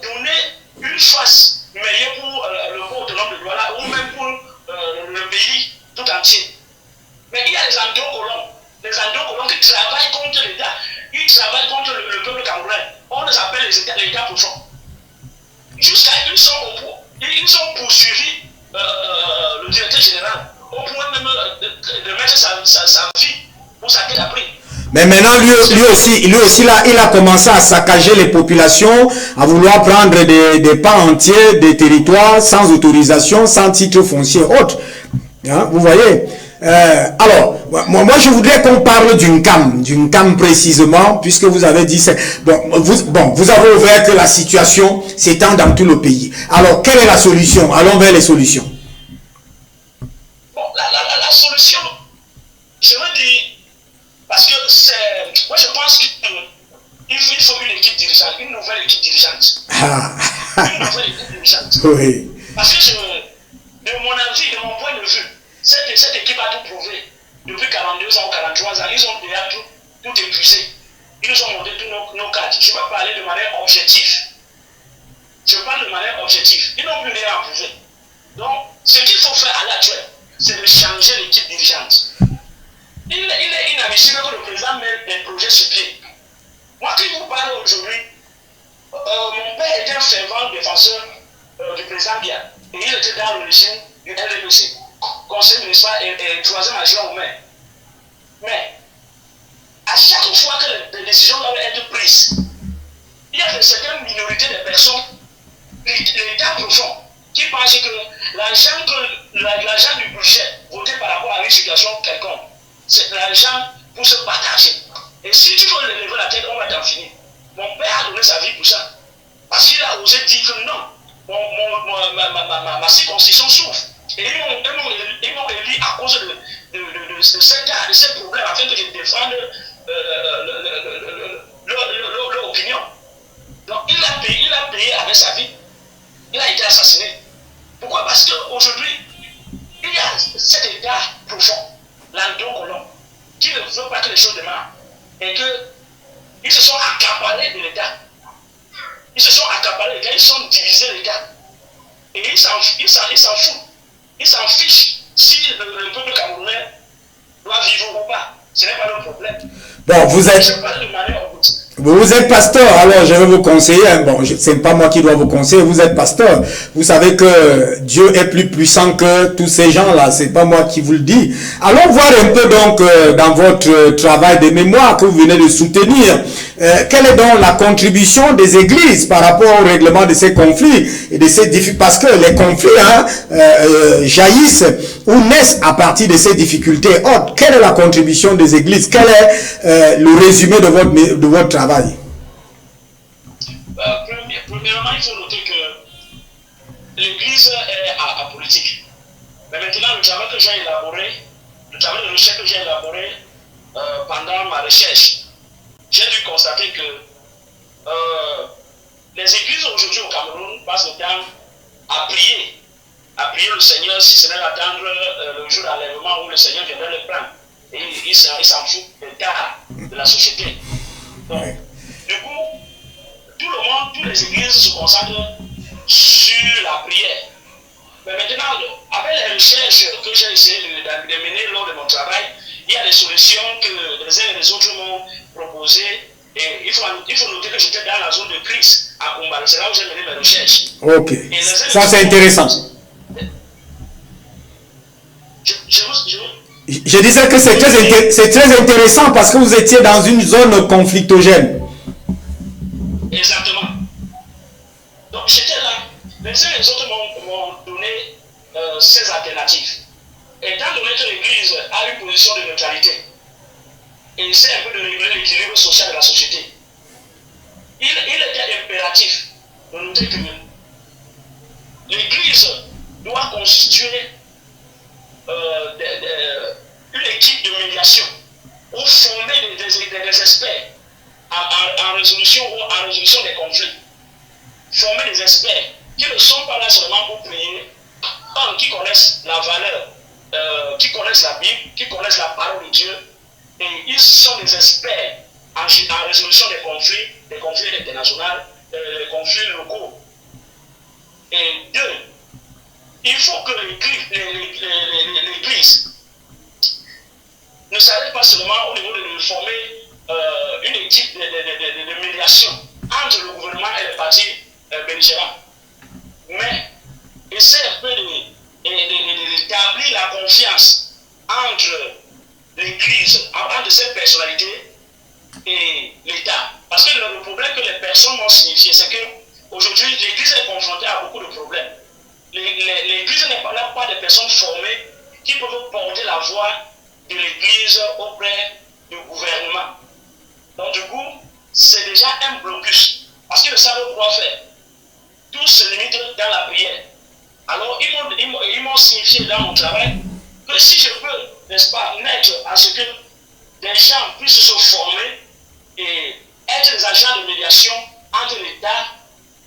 E: donner une face meilleure pour le port autonome de Douala ou même pour le pays tout entier. Mais il y a les androcolons qui travaillent contre l'État. Ils travaillent contre le peuple camerounais. On les appelle les États profonds. Jusqu'à ils ont poursuivi le directeur général au point même de mettre sa vie pour sa tête à prix.
A: Mais maintenant, lui aussi là, il a commencé à saccager les populations, à vouloir prendre des pans entiers des territoires sans autorisation, sans titre foncier autre. Hein, vous voyez? Alors, moi je voudrais qu'on parle d'une CAM précisément, puisque vous avez dit, vous avez ouvert que la situation s'étend dans tout le pays. Alors, quelle est la solution? Allons vers les solutions.
E: Bon, la solution, je veux dire, parce que moi je pense qu'il faut une équipe dirigeante, une nouvelle équipe dirigeante. Une nouvelle équipe dirigeante.
A: Oui.
E: Parce que de mon avis, de mon point de vue, cette équipe a tout prouvé. Depuis 42 ans ou 43 ans, ils ont déjà tout épuisé. Ils nous ont montré tous nos cartes. Je vais parler de manière objective. Je parle de manière objective. Ils n'ont plus rien à prouver. Donc, ce qu'il faut faire à l'actuel, c'est de changer l'équipe dirigeante. Il est inadmissible que le président mette des projets sur pied. Moi qui vous parle aujourd'hui, mon père était un fervent défenseur du président Biya. Et il était dans le régime du LDPC. Conseil municipal et troisième adjoint au maire. Mais, à chaque fois que les décisions doivent être prises, il y a certaines minorités de personnes, l'État profond, qui pensent que l'argent du budget voté par rapport à une situation quelconque, c'est l'argent pour se partager. Et si tu veux lever la tête, on va t'en finir. Mon père a donné sa vie pour ça. Parce qu'il a osé dire que non, ma circoncision souffre. Et ils m'ont élu à cause de ces problèmes afin que je défende leur opinion. Donc il a payé payé avec sa vie. Il a été assassiné. Pourquoi? Parce qu'aujourd'hui, il y a cet état profond, l'endroit qui ne veut pas que les choses démarrent. Et qu'ils se sont accaparés de l'État. Ils se sont accaparés de l'État, ils sont divisés l'État. Et ils s'en foutent. Ils s'en fichent si le peuple camerounais doit vivre ou pas. Ce n'est pas le problème.
A: Bon, vous êtes pasteur, alors je vais vous conseiller. Bon, c'est pas moi qui dois vous conseiller, vous êtes pasteur. Vous savez que Dieu est plus puissant que tous ces gens-là, c'est pas moi qui vous le dis. Allons voir un peu donc dans votre travail de mémoire que vous venez de soutenir. Quelle est donc la contribution des églises par rapport au règlement de ces conflits et de ces difficultés? Parce que les conflits jaillissent ou naissent à partir de ces difficultés. Or, quelle est la contribution des églises? Quel est le résumé de votre travail?
E: Premièrement, il faut noter que l'Église est apolitique. Mais maintenant, le travail que j'ai élaboré, le travail de recherche que j'ai élaboré pendant ma recherche, j'ai dû constater que les églises aujourd'hui au Cameroun passent le temps à prier le Seigneur, si ce n'est d'attendre le jour d'enlèvement où le Seigneur viendrait les prendre. Et ils s'en foutent des tard de la société. Donc, du coup, tout le monde, toutes les églises se concentrent sur la prière. Mais maintenant, avec les recherches que j'ai essayé de mener lors de mon travail, il y a des solutions que les uns et les autres m'ont proposées. Et il faut noter que j'étais dans la zone de crise à Kumba. C'est là où j'ai mené mes recherches.
A: Ok, ça c'est intéressant. Je disais que c'est très intéressant parce que vous étiez dans une zone conflictogène.
E: Exactement. Donc j'étais là. Les uns et les autres m'ont donné ces alternatives. Étant donné que l'Église a une position de neutralité et essaie un peu de réguler l'équilibre social de la société, il était impératif de noter que l'Église doit constituer une équipe de médiation ou former des experts en résolution des conflits. Former des experts qui ne sont pas là seulement pour prier, qui connaissent la valeur, qui connaissent la Bible, qui connaissent la parole de Dieu, et ils sont des experts en résolution des conflits internationaux, des conflits locaux. Et deux, il faut que l'Église ne s'arrête pas seulement au niveau de former une équipe de médiation entre le gouvernement et les partis belligérants, mais essaie un peu d'établir la confiance entre l'Église, entre ces personnalités et l'État. Parce que le problème que les personnes m'ont signifié, c'est qu'aujourd'hui, l'Église est confrontée à beaucoup de problèmes. L'Église n'a pas de personnes formées qui peuvent porter la voix de l'Église auprès du gouvernement. Donc du coup, c'est déjà un blocus. Parce qu'ils ne savent quoi faire. Tout se limite dans la prière. Alors ils m'ont signifié dans mon travail que si je peux, n'est-ce pas, mettre à ce que des gens puissent se former et être des agents de médiation entre l'État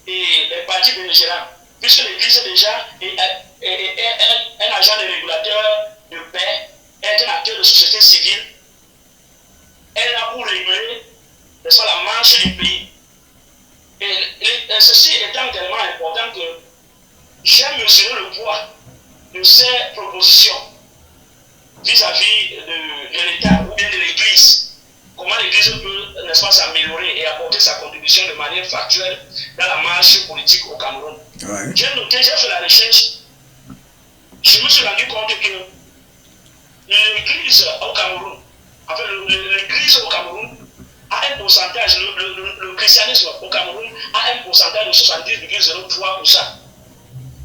E: et les partis belligérants, puisque l'Église déjà est un agent de régulateur de paix, est un acteur de société civile, elle est là pour réguler, n'est-ce pas, la marche du pays. Et ceci étant tellement important que j'ai mesuré le poids de ces propositions vis-à-vis de l'État ou bien de l'Église. Comment l'Église peut, n'est-ce pas, s'améliorer et apporter sa contribution de manière factuelle dans la marche politique au Cameroun. Ouais. J'ai fait la recherche, je me suis rendu compte que l'Église au Cameroun, enfin l'Église au Cameroun a un pourcentage, le christianisme au Cameroun a un pourcentage de 70,03%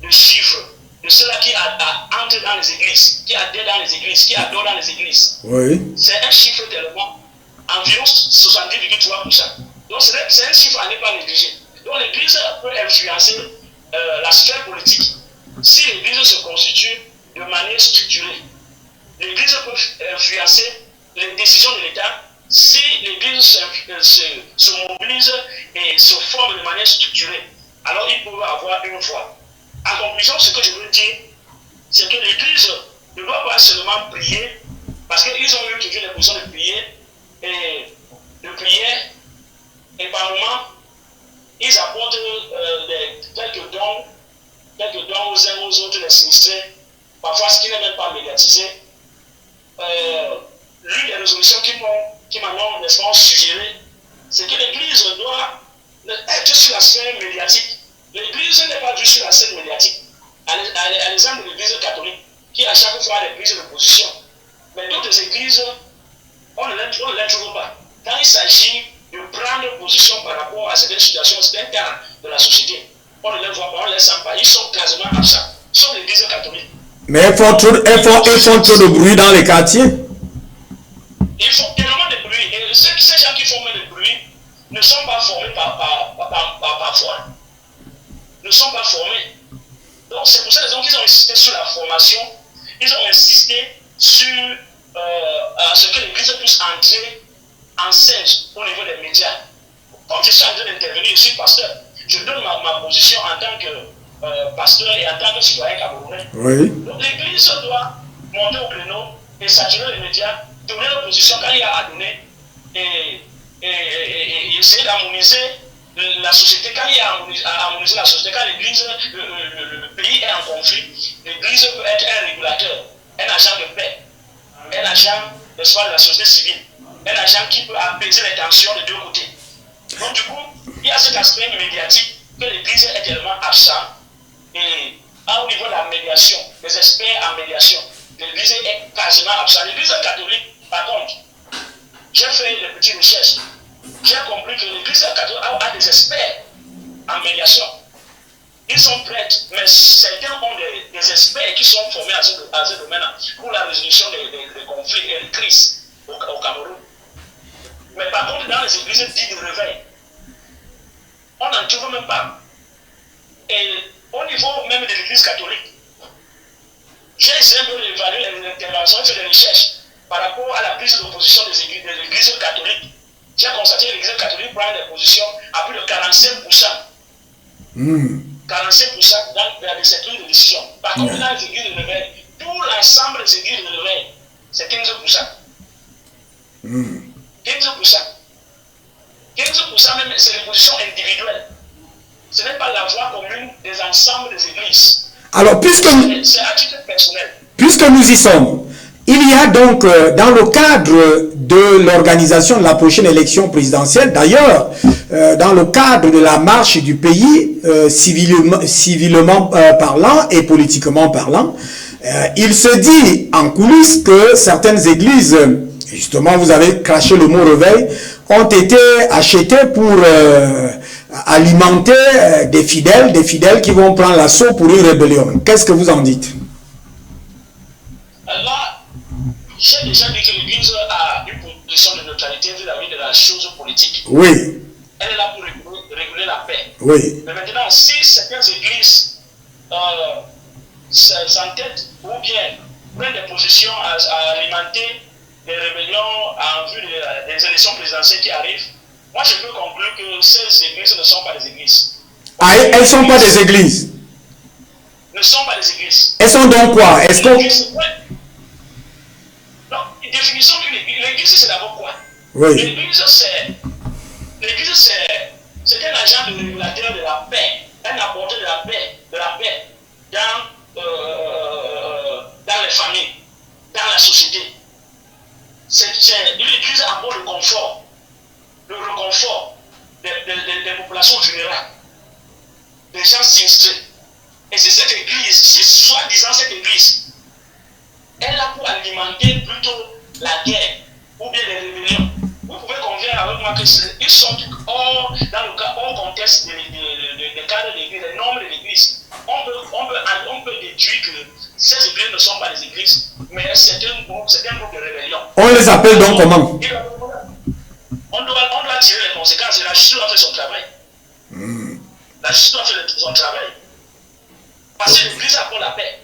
E: de chiffres de ceux-là qui entrent dans les églises, qui adhèrent dans les églises, qui adorent dans les églises. Oui. C'est un chiffre tellement, environ 70,3%. Donc c'est un chiffre à ne pas négliger. Donc l'Église peut influencer la sphère politique si l'Église se constitue de manière structurée. L'Église peut influencer les décisions de l'État si l'Église se mobilise et se forme de manière structurée. alors ils peuvent avoir une voix. En conclusion, ce que je veux dire, c'est que l'Église ne doit pas seulement prier, parce qu'ils ont eu toujours les positions de prier, et par moment, ils apportent quelques dons aux uns aux autres, les sinistrés, parfois ce qui n'est même pas médiatisé. L'une des résolutions qui m'ont, n'est-ce pas, suggéré, c'est que l'Église doit être sur la scène médiatique. L'Église n'est pas juste sur la scène médiatique. À l'exemple de l'Église catholique, qui à chaque fois a des prises de position. Mais d'autres églises, on ne les trouve pas. Quand il s'agit de prendre position par rapport à certaines situations, c'est un cas de la société. On ne les voit pas, on ne les sent pas. Ils sont quasiment absents. Sauf l'Église catholique.
A: Mais ils font trop de bruit dans les quartiers.
E: Ils font tellement de bruit. Et ces gens qui font de bruit ne sont pas formés par foi. Ne sont pas formés. Donc c'est pour ça qu'ils ont insisté sur la formation. Ils ont insisté sur ce que l'Église puisse entrer en scène au niveau des médias. Comme je suis en train d'intervenir, je suis pasteur. Je donne ma position en tant que pasteur et en tant que citoyen camerounais. Oui. Donc l'Église doit monter au créneau et saturer les médias, donner leur position quand il y a à donner et essayer d'harmoniser la société. Quand il y a à harmoniser la société, quand l'Église, le pays est en conflit, l'Église peut être un régulateur, un agent de paix, un agent de la société civile, un agent qui peut apaiser les tensions de deux côtés. Donc du coup, il y a cet aspect médiatique que l'Église est tellement absente et au niveau de la médiation, les experts en médiation, l'Église est quasiment absente. L'Église catholique, par contre, j'ai fait des petites recherches. J'ai compris que l'Église catholique a des experts en médiation. Ils sont prêts, mais certains ont des experts qui sont formés à ce domaine pour la résolution des conflits et des crises au Cameroun. Mais par contre, dans les églises dites de réveil, on n'en trouve même pas. Et au niveau même de l'Église catholique, j'ai essayé d'évaluer les interventions, fait des recherches par rapport à la prise de position des églises catholiques. J'ai constaté que l'Église catholique prend des positions à plus de 45%. 45% dans ces prises de décision. Par contre, dans les églises de réveil, tout l'ensemble des églises de réveil, c'est 15%. 15%. 15% même, c'est les positions individuelles. Ce n'est pas la voix commune des ensembles des églises.
A: Alors,
E: c'est à titre personnel.
A: Puisque nous y sommes, il y a donc, dans le cadre de l'organisation de la prochaine élection présidentielle, d'ailleurs, dans le cadre de la marche du pays, civilement parlant et politiquement parlant, il se dit en coulisses que certaines églises, justement vous avez craché le mot réveil, ont été achetées pour alimenter des fidèles qui vont prendre l'assaut pour une rébellion. Qu'est-ce que vous en dites?
E: Là, j'ai déjà dit que l'Église a une position de neutralité vis-à-vis de la chose politique.
A: Oui.
E: Elle est là pour réguler la paix.
A: Oui.
E: Mais maintenant, si certaines églises s'entêtent ou bien prennent des positions à alimenter des rébellions en vue des élections présidentielles qui arrivent, moi je peux conclure que ces églises ne sont pas des églises.
A: Ah, elles ne sont pas des églises?
E: Ne sont pas des églises.
A: Elles sont donc quoi? Est-ce que...
E: Non, une définition d'une église. L'église, c'est d'abord quoi?
A: Oui.
E: L'église, c'est un agent de régulateur de la paix, un apporteur de la paix dans les familles, dans la société. L'église apporte le confort, le réconfort des populations vulnérables, des gens sinistrés. Et c'est cette église, si soi-disant cette église, elle est là pour alimenter plutôt la guerre ou bien les rébellions. Vous pouvez convenir avec moi qu'ils sont hors contexte des cadres de l'église, des normes de l'église. On peut déduire que ces églises ne sont pas des églises, mais c'est un groupe de rébellion.
A: On les appelle donc comment?
E: On doit tirer les conséquences et la justice doit faire son travail. La justice doit faire son travail. Parce que l'église apporte la paix,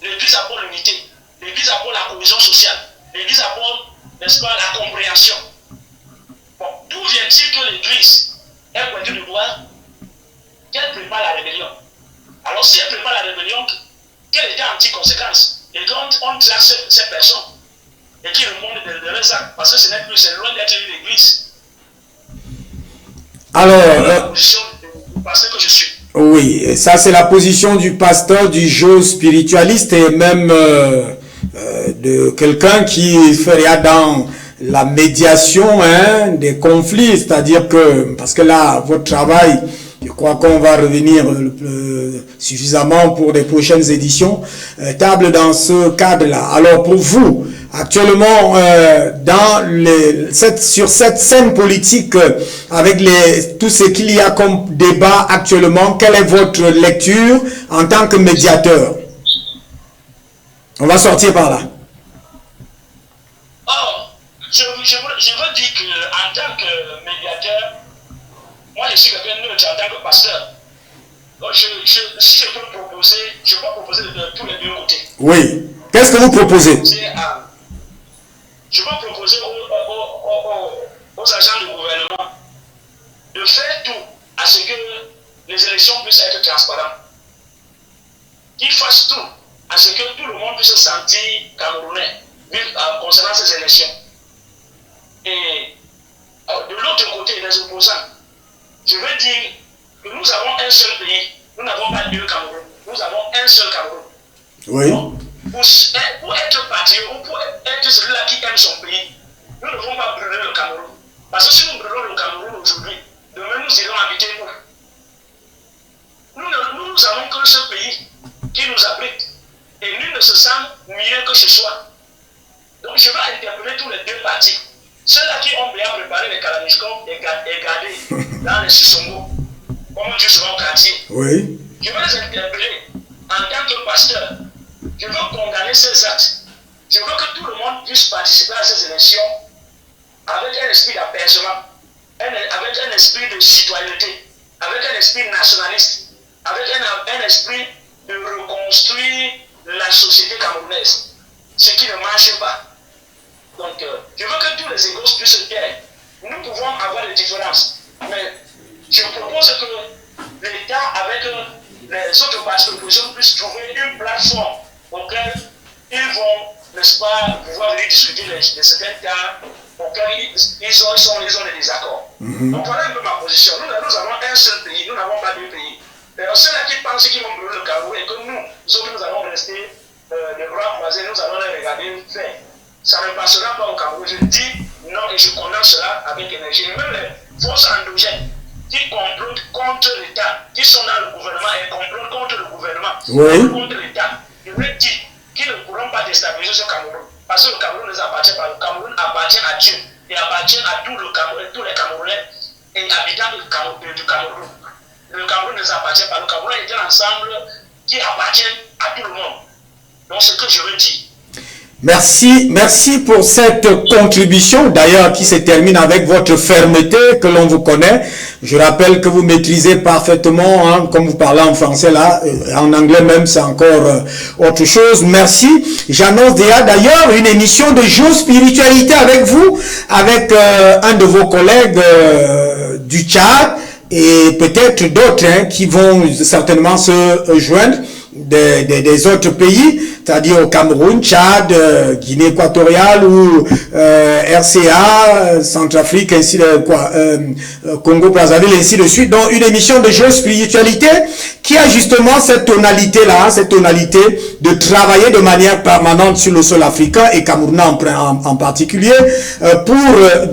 E: l'église apporte l'unité, l'église apporte la cohésion sociale, l'église apporte, n'est-ce pas, la compréhension. Bon, d'où vient-il que l'église est pointée du doigt qu'elle prépare la rébellion. Alors si elle prépare la rébellion, quelle était anti-conséquence? Et quand on traque ces personnes et qui remontent de leurs actes, parce que ce n'est plus, c'est loin d'être une église.
A: Alors,
E: position du pasteur que je suis.
A: oui, ça c'est la position du pasteur, du géospiritualiste et même de quelqu'un qui ferait dans la médiation des conflits, c'est-à-dire que, parce que là, votre travail, je crois qu'on va revenir suffisamment pour les prochaines éditions, table dans ce cadre-là. Alors pour vous, actuellement, sur cette scène politique, avec tout ce qu'il y a comme débat actuellement, quelle est votre lecture en tant que médiateur? On va sortir par là.
E: Or, je veux dire qu'en tant que médiateur, moi je suis quelqu'un neutre en tant que pasteur. Donc, si je peux proposer, je peux proposer de tous les deux côtés.
A: Oui. Qu'est-ce que vous proposez?
E: Je peux proposer aux agents du gouvernement de faire tout à ce que les élections puissent être transparentes. Qu'ils fassent tout à ce que tout le monde puisse se sentir camerounais concernant ces élections. Et de l'autre côté, les opposants, je veux dire que nous avons un seul pays. Nous n'avons pas deux Cameroun. Nous avons un seul Cameroun.
A: Oui.
E: Donc, pour être patriote ou pour être celui-là qui aime son pays, nous ne devons pas brûler le Cameroun. Parce que si nous brûlons le Cameroun aujourd'hui, demain nous irons habiter où? Nous avons qu'un seul pays qui nous abrite. Et nul ne se sent mieux que chez soi. Donc je vais interpeller tous les deux partis. Ceux-là qui ont bien préparé les Kalachnikovs et gardés dans les Sissongo, comme on dit souvent au quartier.
A: Oui.
E: Je vais les interpeller en tant que pasteur. Je veux condamner ces actes. Je veux que tout le monde puisse participer à ces élections avec un esprit d'apaisement, avec un esprit de citoyenneté, avec un esprit nationaliste, avec un esprit de reconstruire la société camerounaise, ce qui ne marche pas. Donc, je veux que tous les égos puissent se taire. Nous pouvons avoir des différences, mais je propose que l'État, avec les autres partis de l'opposition, puissent trouver une plateforme auquel ils vont, n'est-ce pas, pouvoir venir discuter de certains cas auxquels ils ont des désaccords. Donc, voilà un peu ma position. Nous avons un seul pays, nous n'avons pas deux pays. Ceux-là qui pensent qu'ils vont brûler le Cameroun et que nous autres, nous allons rester les bras croisés, nous allons les regarder faire. Ça ne passera pas au Cameroun. Je dis non et je condamne cela avec énergie. Et même les forces endogènes qui complotent contre l'État, qui sont dans le gouvernement et complotent contre le gouvernement, contre l'État, je leur dis qu'ils ne pourront pas déstabiliser ce Cameroun. Parce que le Cameroun ne les appartient pas. Le Cameroun appartient à Dieu et appartient à tous les Camerounais et habitants du Cameroun. Le Cameroun ne les appartient pas. Le Cameroun est un ensemble qui appartient à tout le monde. Donc, c'est ce que je veux dire.
A: Merci pour cette contribution, d'ailleurs qui se termine avec votre fermeté que l'on vous connaît. Je rappelle que vous maîtrisez parfaitement, comme vous parlez en français là, en anglais même c'est encore autre chose. Merci. J'annonce d'ailleurs une émission de géospiritualité avec vous, avec un de vos collègues du Tchad et peut-être d'autres qui vont certainement se joindre des autres pays, c'est-à-dire au Cameroun, Tchad, Guinée équatoriale ou RCA, Centrafrique, ainsi de quoi, Congo, Brazzaville, ainsi de suite. Donc une émission de géospiritualité qui a justement cette tonalité-là, cette tonalité de travailler de manière permanente sur le sol africain et camerounais en particulier, pour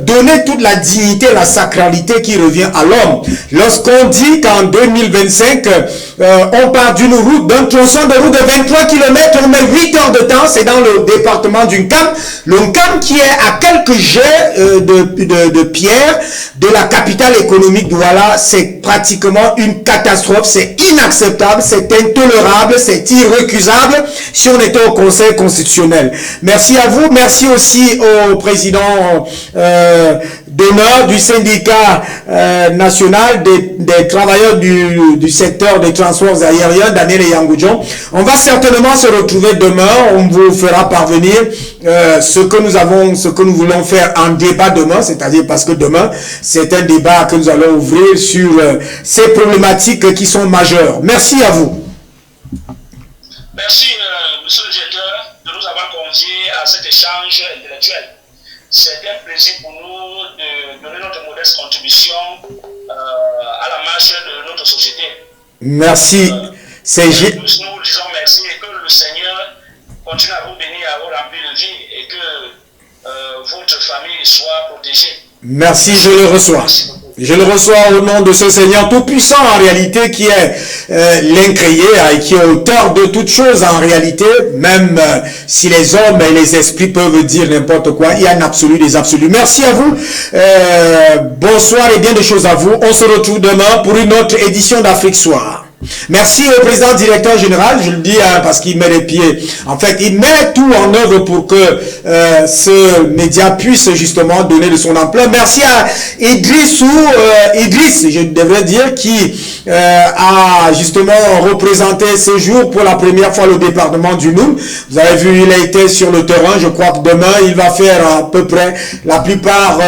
A: donner toute la dignité, la sacralité qui revient à l'homme. Lorsqu'on dit qu'en 2025, on part d'une route, d'un tronçon de route de 23 km, on met 8 heures de temps, c'est dans le département du Nkam. Le Nkam qui est à quelques jets de pierre de la capitale économique Douala, c'est pratiquement une catastrophe, c'est inacceptable, c'est intolérable, c'est irrécusable si on était au Conseil constitutionnel. Merci à vous, merci aussi au président d'honneur du syndicat national des travailleurs du secteur des transports aériens, Daniel Yangoudjon. On va certainement se retrouver demain. On vous fera parvenir ce que nous voulons faire en débat demain, c'est-à-dire parce que demain, c'est un débat que nous allons ouvrir sur ces problématiques qui sont majeures. Merci à vous.
E: Merci, monsieur le directeur, de nous avoir conviés à cet échange intellectuel. C'est un plaisir pour nous de donner notre modeste contribution à la marche de notre société.
A: Merci.
E: Nous disons merci et que le Seigneur continue à vous bénir, à vous remplir de vie et que votre famille soit protégée.
A: Merci, je le reçois. Je le reçois au nom de ce Seigneur tout-puissant en réalité qui est l'incréé et qui est auteur de toutes choses en réalité, même si les hommes et les esprits peuvent dire n'importe quoi, il y a un absolu des absolus. Merci à vous, bonsoir et bien des choses à vous. On se retrouve demain pour une autre édition d'Afrique Soir. Merci au président directeur général, je le dis parce qu'il met les pieds, en fait il met tout en œuvre pour que ce média puisse justement donner de son ampleur. Merci à Idriss, je devrais dire, qui a justement représenté ce jour pour la première fois le département du Noun. Vous avez vu, il a été sur le terrain. Je crois que demain il va faire à peu près la plupart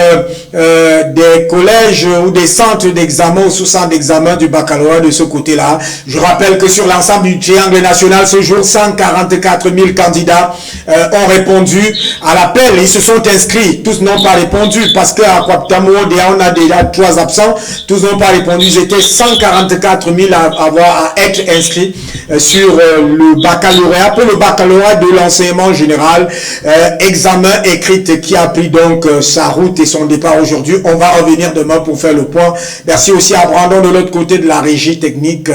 A: des collèges ou des centres d'examen ou sous-centres d'examen du baccalauréat de ce côté-là. Je rappelle que sur l'ensemble du triangle national, ce jour, 144 000 candidats ont répondu à l'appel. Ils se sont inscrits. Tous n'ont pas répondu parce qu'à Kwaptamo, on a déjà 3 absents. Tous n'ont pas répondu. Ils étaient 144 000 à être inscrits sur le baccalauréat. Pour le baccalauréat de l'enseignement général, examen écrit qui a pris donc sa route et son départ aujourd'hui. On va revenir demain pour faire le point. Merci aussi à Brandon de l'autre côté de la régie technique.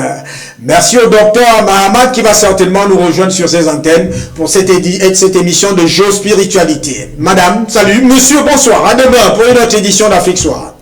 A: Merci au docteur Mahamad qui va certainement nous rejoindre sur ses antennes pour cette émission de Géospiritualité. Madame, salut. Monsieur, bonsoir. À demain pour une autre édition d'Afrique Soir.